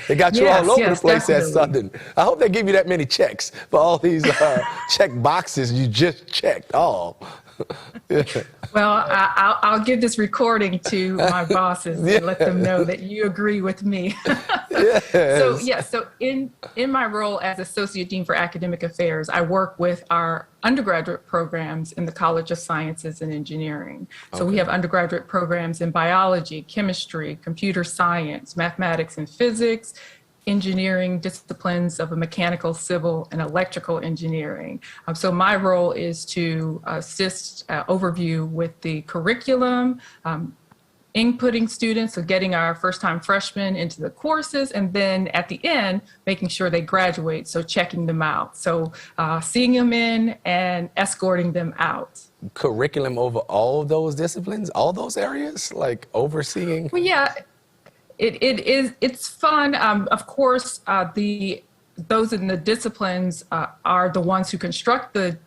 They got you all over the place at Southern. I hope they give you that many checks for all these check boxes you just checked all. Well, I'll give this recording to my bosses and let them know that you agree with me. Yes. So in my role as Associate Dean for Academic Affairs, I work with our undergraduate programs in the College of Sciences and Engineering. So we have undergraduate programs in biology, chemistry, computer science, mathematics and physics, engineering disciplines of a mechanical, civil, and electrical engineering. So my role is to assist overview with the curriculum, inputting students, so getting our first-time freshmen into the courses, and then at the end, making sure they graduate, so checking them out. So seeing them in and escorting them out. Curriculum over all of those disciplines, all those areas, like overseeing? Well, yeah. It's fun. Of course, those in the disciplines are the ones who construct the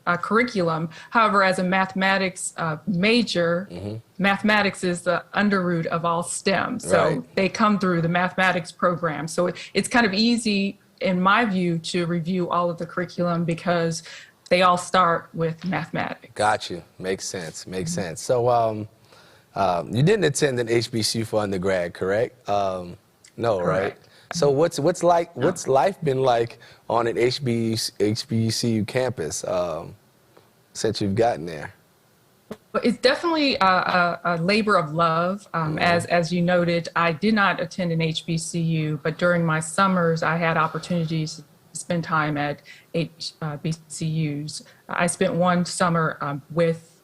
curriculum. However, as a mathematics major, mathematics is the underroot of all STEM. So they come through the mathematics program. So it's kind of easy, in my view, to review all of the curriculum because they all start with mathematics. Got you. Makes sense. Makes sense. So, you didn't attend an HBCU for undergrad, correct? No, Correct. right? So what's life been like on an HBCU campus since you've gotten there? But it's definitely a labor of love. As you noted, I did not attend an HBCU, but during my summers, I had opportunities to spend time at HBCUs. I spent one summer with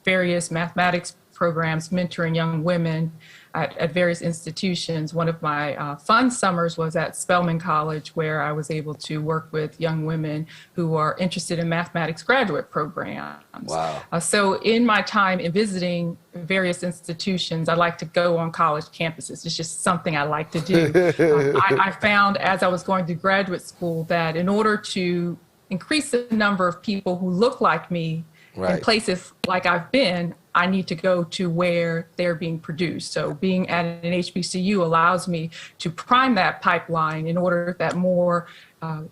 various mathematics programs mentoring young women at various institutions. One of my fun summers was at Spelman College, where I was able to work with young women who are interested in mathematics graduate programs. Wow. So in my time in visiting various institutions, I like to go on college campuses. It's just something I like to do. I found as I was going through graduate school that in order to increase the number of people who look like me in places like I've been, I need to go to where they're being produced. So being at an HBCU allows me to prime that pipeline in order that more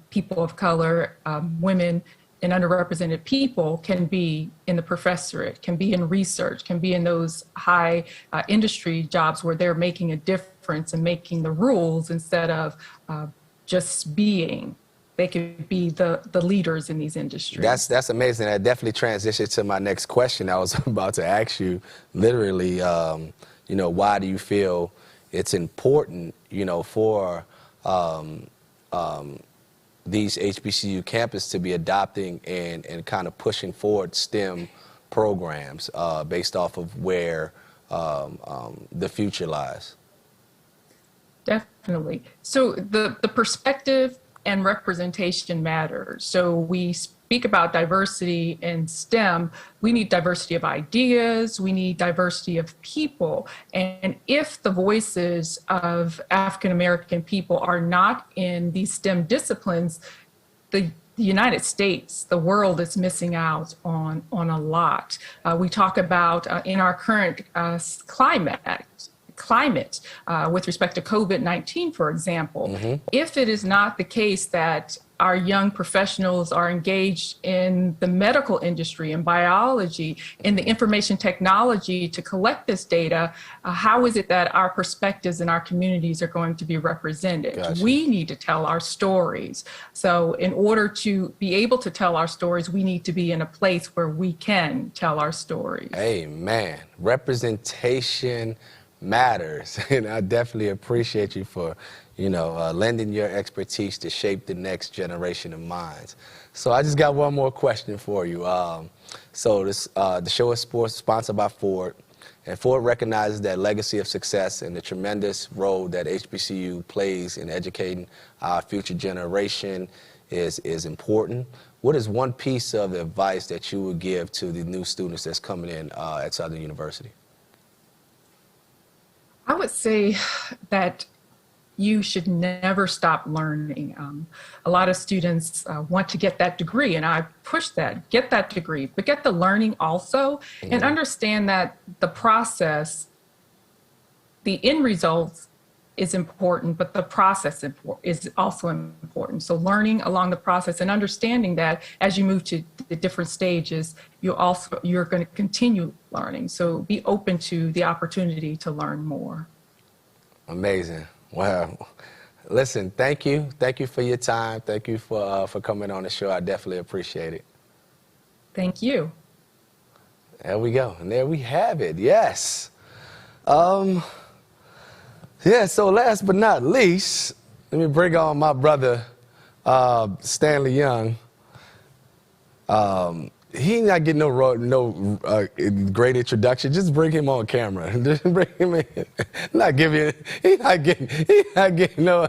people of color, women, and underrepresented people can be in the professorate, can be in research, can be in those high industry jobs where they're making a difference and making the rules instead of just being. They could be the leaders in these industries. That's amazing. That definitely transitions to my next question I was about to ask you. Literally, you know, why do you feel it's important, you know, for these HBCU campus to be adopting and kind of pushing forward STEM programs based off of where the future lies? Definitely. So the perspective and representation matters. So we speak about diversity in STEM. We need diversity of ideas. We need diversity of people. And if the voices of African American people are not in these STEM disciplines, the United States, the world is missing out on a lot. We talk about in our current climate with respect to COVID-19, for example, if it is not the case that our young professionals are engaged in the medical industry, in biology, in the information technology to collect this data, how is it that our perspectives in our communities are going to be represented? Gotcha. We need to tell our stories. So in order to be able to tell our stories, we need to be in a place where we can tell our stories. Amen. Representation matters, and I definitely appreciate you for, you know, lending your expertise to shape the next generation of minds. So I just got one more question for you. So this the show is sponsored by Ford, and Ford recognizes that legacy of success and the tremendous role that HBCU plays in educating our future generation is important. What is one piece of advice that you would give to the new students that's coming in at Southern University? I would say that you should never stop learning. A lot of students want to get that degree, and I push that, get that degree, but get the learning also, and understand that the process, the end results is important, but the process is also important. So learning along the process and understanding that as you move to the different stages, you're going to continue learning. So be open to the opportunity to learn more. Amazing. Wow. Listen, thank you. Thank you for your time. Thank you for coming on the show. I definitely appreciate it. Thank you. There we go. And there we have it. Yes. Yeah, so last but not least, let me bring on my brother, Stanley Young. He not getting no great introduction. Just bring him on camera. Just bring him in. He not getting no.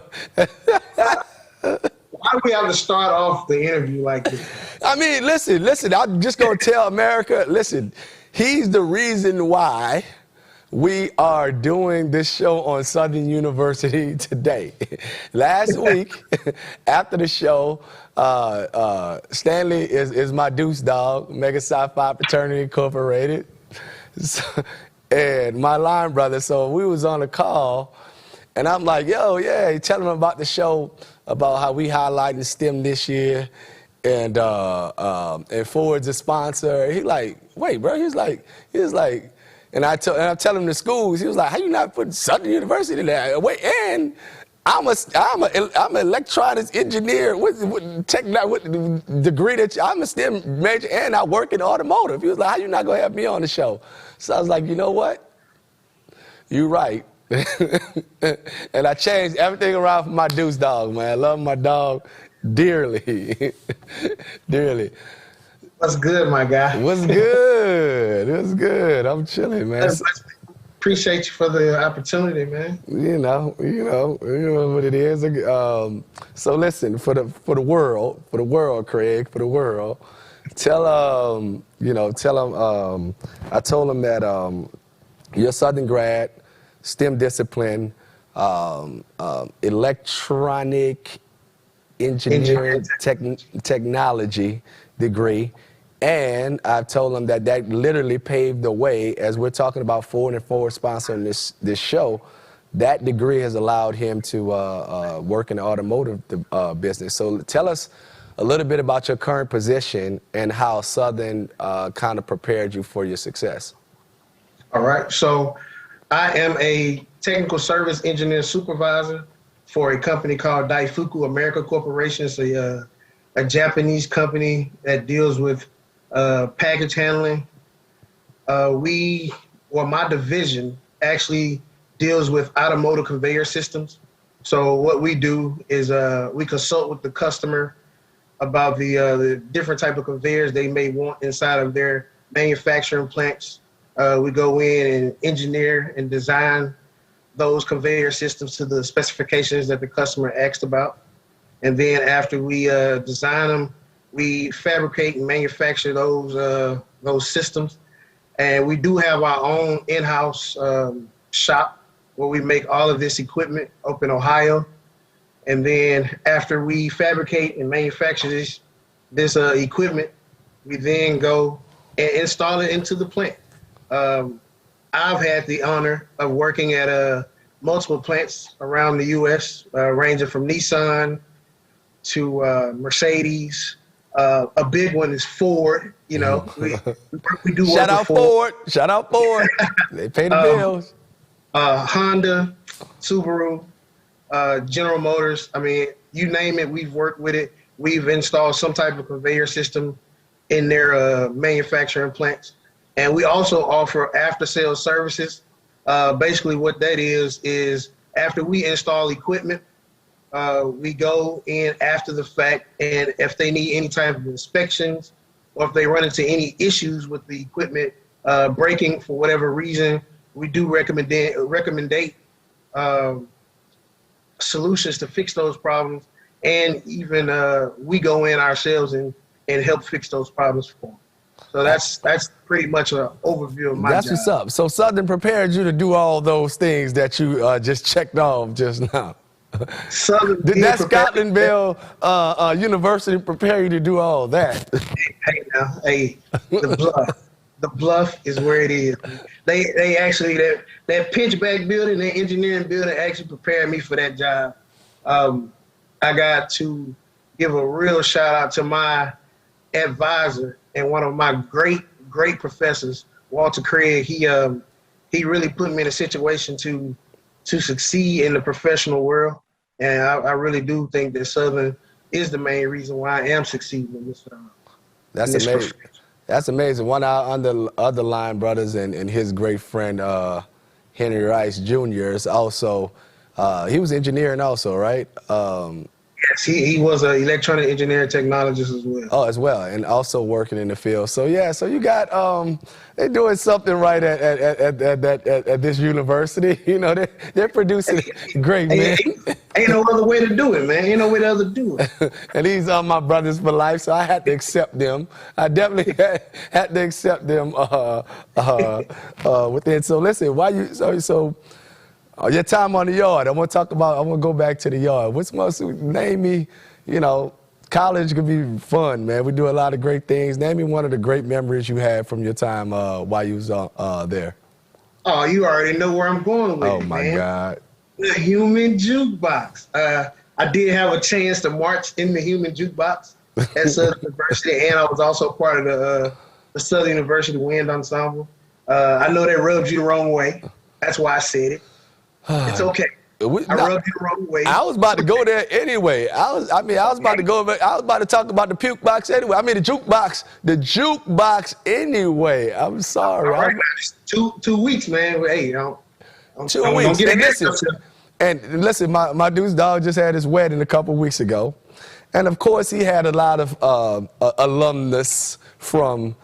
Why do we have to start off the interview like this? I mean, listen. I'm just gonna tell America. Listen, he's the reason why we are doing this show on Southern University today. Last week, after the show, Stanley is my deuce dog, Mega Psi Phi Fraternity Incorporated, and my line brother. So we was on a call, and I'm like, yo, yeah, telling him about the show, about how we highlighting STEM this year, and Ford's a sponsor. He like, wait, bro. He was like. And I'm telling him the schools. He was like, "How you not putting Southern University there?" Wait, and I'm an electronics engineer with the degree that I'm a STEM major, and I work in automotive. He was like, "How you not gonna have me on the show?" So I was like, "You know what? You're right." And I changed everything around for my deuce dog, man. I love my dog dearly, dearly. What's good, my guy? What's good? What's good? I'm chilling, man. Appreciate you for the opportunity, man. You know what it is. So listen, for the world, Craig, for the world, tell him. I told him that you're a Southern grad, STEM discipline, electronic engineering technology degree. And I've told him that literally paved the way, as we're talking about Ford and Ford sponsoring this show. That degree has allowed him to work in the automotive business. So tell us a little bit about your current position and how Southern kind of prepared you for your success. All right. So I am a technical service engineer supervisor for a company called Daifuku America Corporation. It's a Japanese company that deals with package handling. My division actually deals with automotive conveyor systems. So what we do is we consult with the customer about the different type of conveyors they may want inside of their manufacturing plants. We go in and engineer and design those conveyor systems to the specifications that the customer asked about. And then after we design them, we fabricate and manufacture those systems. And we do have our own in-house shop where we make all of this equipment up in Ohio. And then after we fabricate and manufacture this equipment, we then go and install it into the plant. I've had the honor of working at multiple plants around the U.S., ranging from Nissan to Mercedes. A big one is Ford. You know, we do work Shout out with Ford. Shout out Ford. They pay the bills. Honda, Subaru, General Motors. I mean, you name it, we've worked with it. We've installed some type of conveyor system in their manufacturing plants. And we also offer after-sales services. Basically what that is after we install equipment, we go in after the fact, and if they need any type of inspections or if they run into any issues with the equipment breaking for whatever reason, we do recommend solutions to fix those problems. And even we go in ourselves and help fix those problems for them. So that's pretty much an overview of my job. That's what's up. So Southern prepared you to do all those things that you just checked off just now. Southern Did that Scotlandville University prepare you to do all that? Hey now, the bluff is where it is. They actually that Pinchback building, that engineering building, actually prepared me for that job. I got to give a real shout out to my advisor and one of my great professors, Walter Craig. He really put me in a situation to succeed in the professional world, and I really do think that Southern is the main reason why I am succeeding in this. That's amazing. That's amazing. One of our other line brothers and his great friend Henry Rice Jr. is also he was engineering also, right? Yes, he was an electronic engineering technologist as well. Oh, as well, and also working in the field. So yeah, so you got they're doing something right at this university. You know, they're producing great men. Ain't no other way to do it, man. Ain't no way to do it. And these are my brothers for life, so I had to accept them. I definitely had to accept them within. So listen, why you so. Your time on the yard. I want to go back to the yard. What's most, name me, college can be fun, man. We do a lot of great things. Name me one of the great memories you had from your time while you was there. Oh, you already know where I'm going with it, man. Oh, my God. The Human Jukebox. I did have a chance to march in the Human Jukebox at Southern University, and I was also part of the Southern University Wind Ensemble. I know that rubbed you the wrong way. That's why I said it. It's okay. I rubbed you the wrong way. I was about to go there anyway. I was about to go. I was about to talk about the puke box anyway. I mean the jukebox anyway. I'm sorry. All right, 2 weeks, man. Hey, 2 weeks. And listen, my dude's dog just had his wedding a couple weeks ago, and of course he had a lot of alumnus from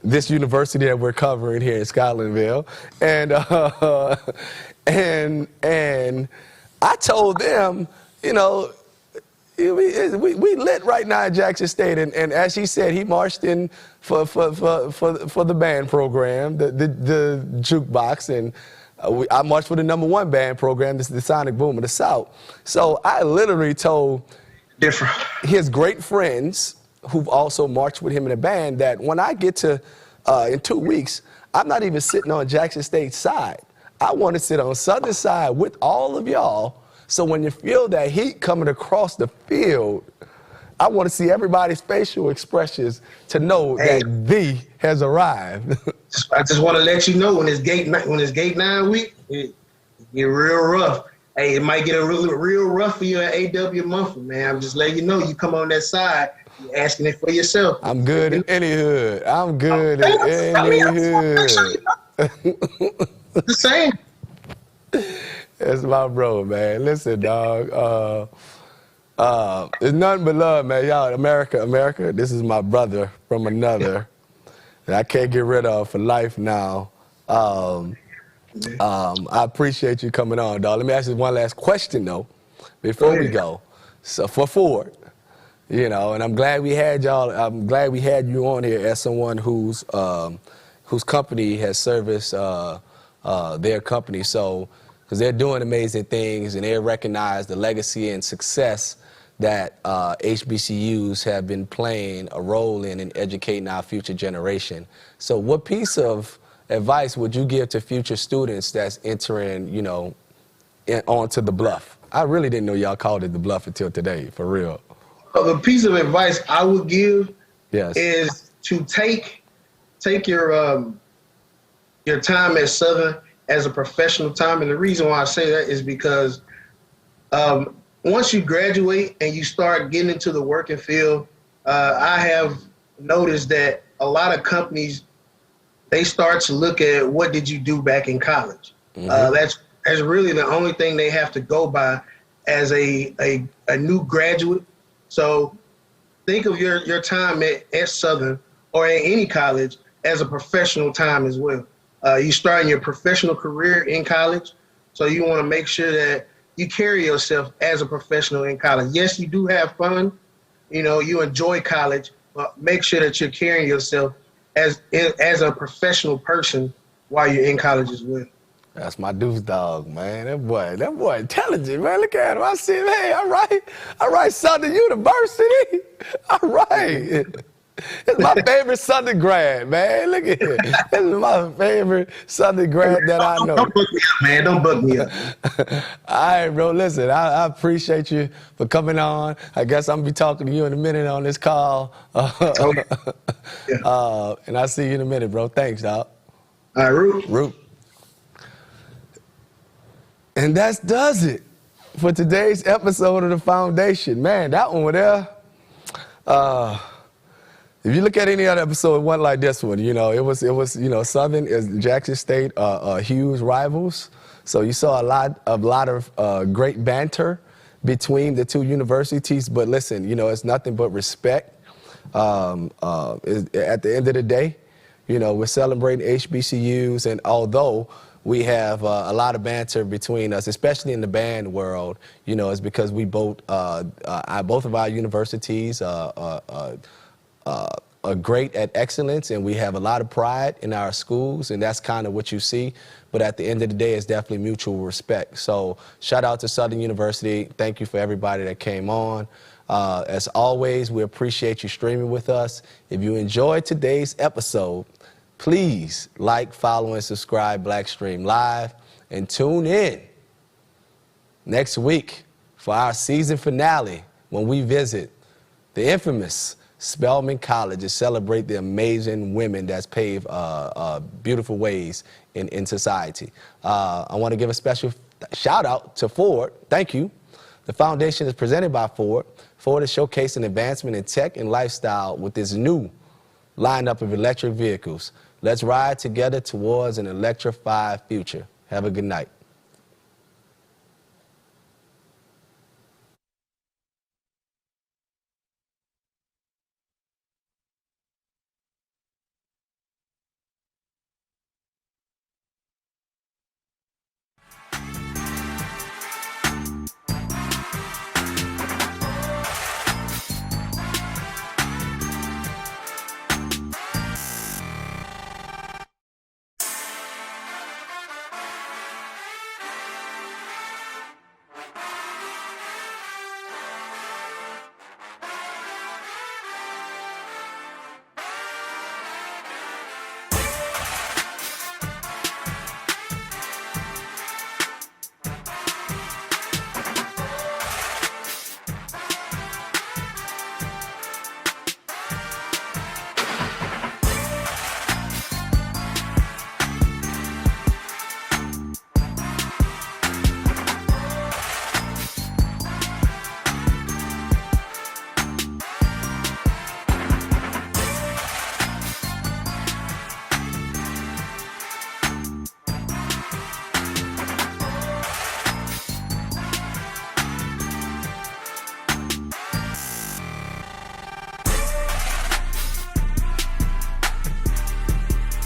this university that we're covering here in Scotlandville, and I told them, we lit right now at Jackson State, and as he said, he marched in for the band program, the jukebox, and I marched for the #1 band program, this is the Sonic Boom of the South. So I literally told his great friends who've also marched with him in a band that when I get to in 2 weeks, I'm not even sitting on Jackson State's side. I want to sit on Southern side with all of y'all. So when you feel that heat coming across the field, I want to see everybody's facial expressions to know that the has arrived. I just want to let you know when it's gate 9 week, it get real rough. Hey, it might get real rough for you at AW Mumford, man. I'm just letting you know, you come on that side, you're asking it for yourself. I'm good in any hood. I'm good in any hood. The same. That's my bro, man. Listen, dog. It's nothing but love, man. Y'all, America, this is my brother from another that I can't get rid of for life now. I appreciate you coming on, dog. Let me ask you one last question, though, before we go. So for Ford, you know, and I'm glad we had y'all. I'm glad we had you on here as someone whose company has serviced their company. So, because they're doing amazing things and they recognize the legacy and success that HBCUs have been playing a role in educating our future generation. So what piece of advice would you give to future students that's entering, you know, onto the Bluff? I really didn't know y'all called it the Bluff until today, for real. The piece of advice I would give is to take your time at Southern as a professional time. And the reason why I say that is because once you graduate and you start getting into the working field, I have noticed that a lot of companies, they start to look at what did you do back in college. That's really the only thing they have to go by as a new graduate. So think of your time at Southern or at any college as a professional time as well. You starting your professional career in college, so you want to make sure that you carry yourself as a professional in college. Yes, you do have fun, you know, you enjoy college, but make sure that you're carrying yourself as a professional person while you're in college as well. That's my deuce dog, man. That boy intelligent, man. Look at him. I see him. Hey, all right, Southern University. All right. It's my favorite Southern grad, man. Look at it. This is my favorite Southern grad that I know. Don't book me up, man. Don't book me up. All right, bro. Listen, I appreciate you for coming on. I guess I'm going to be talking to you in a minute on this call. And I'll see you in a minute, bro. Thanks, dog. All right, Root. Root. And that does it for today's episode of The Foundation. Man, that one was there. If you look at any other episode, it wasn't like this one. You know, it was you know, Southern is Jackson State, huge rivals. So you saw a lot of great banter between the two universities. But listen, you know, it's nothing but respect. At the end of the day, you know, we're celebrating HBCUs, and although we have a lot of banter between us, especially in the band world, you know, it's because we both of our universities are great at excellence, and we have a lot of pride in our schools, and that's kind of what you see. But at the end of the day, it's definitely mutual respect. So shout out to Southern University. Thank you for everybody that came on. As always, we appreciate you streaming with us. If you enjoyed today's episode, please like, follow, and subscribe BlackStream Live, and tune in next week for our season finale when we visit the infamous Spelman College to celebrate the amazing women that's paved beautiful ways in society. I want to give a special shout out to Ford. Thank you. The foundation is presented by Ford. Ford is showcasing advancement in tech and lifestyle with this new lineup of electric vehicles. Let's ride together towards an electrified future. Have a good night.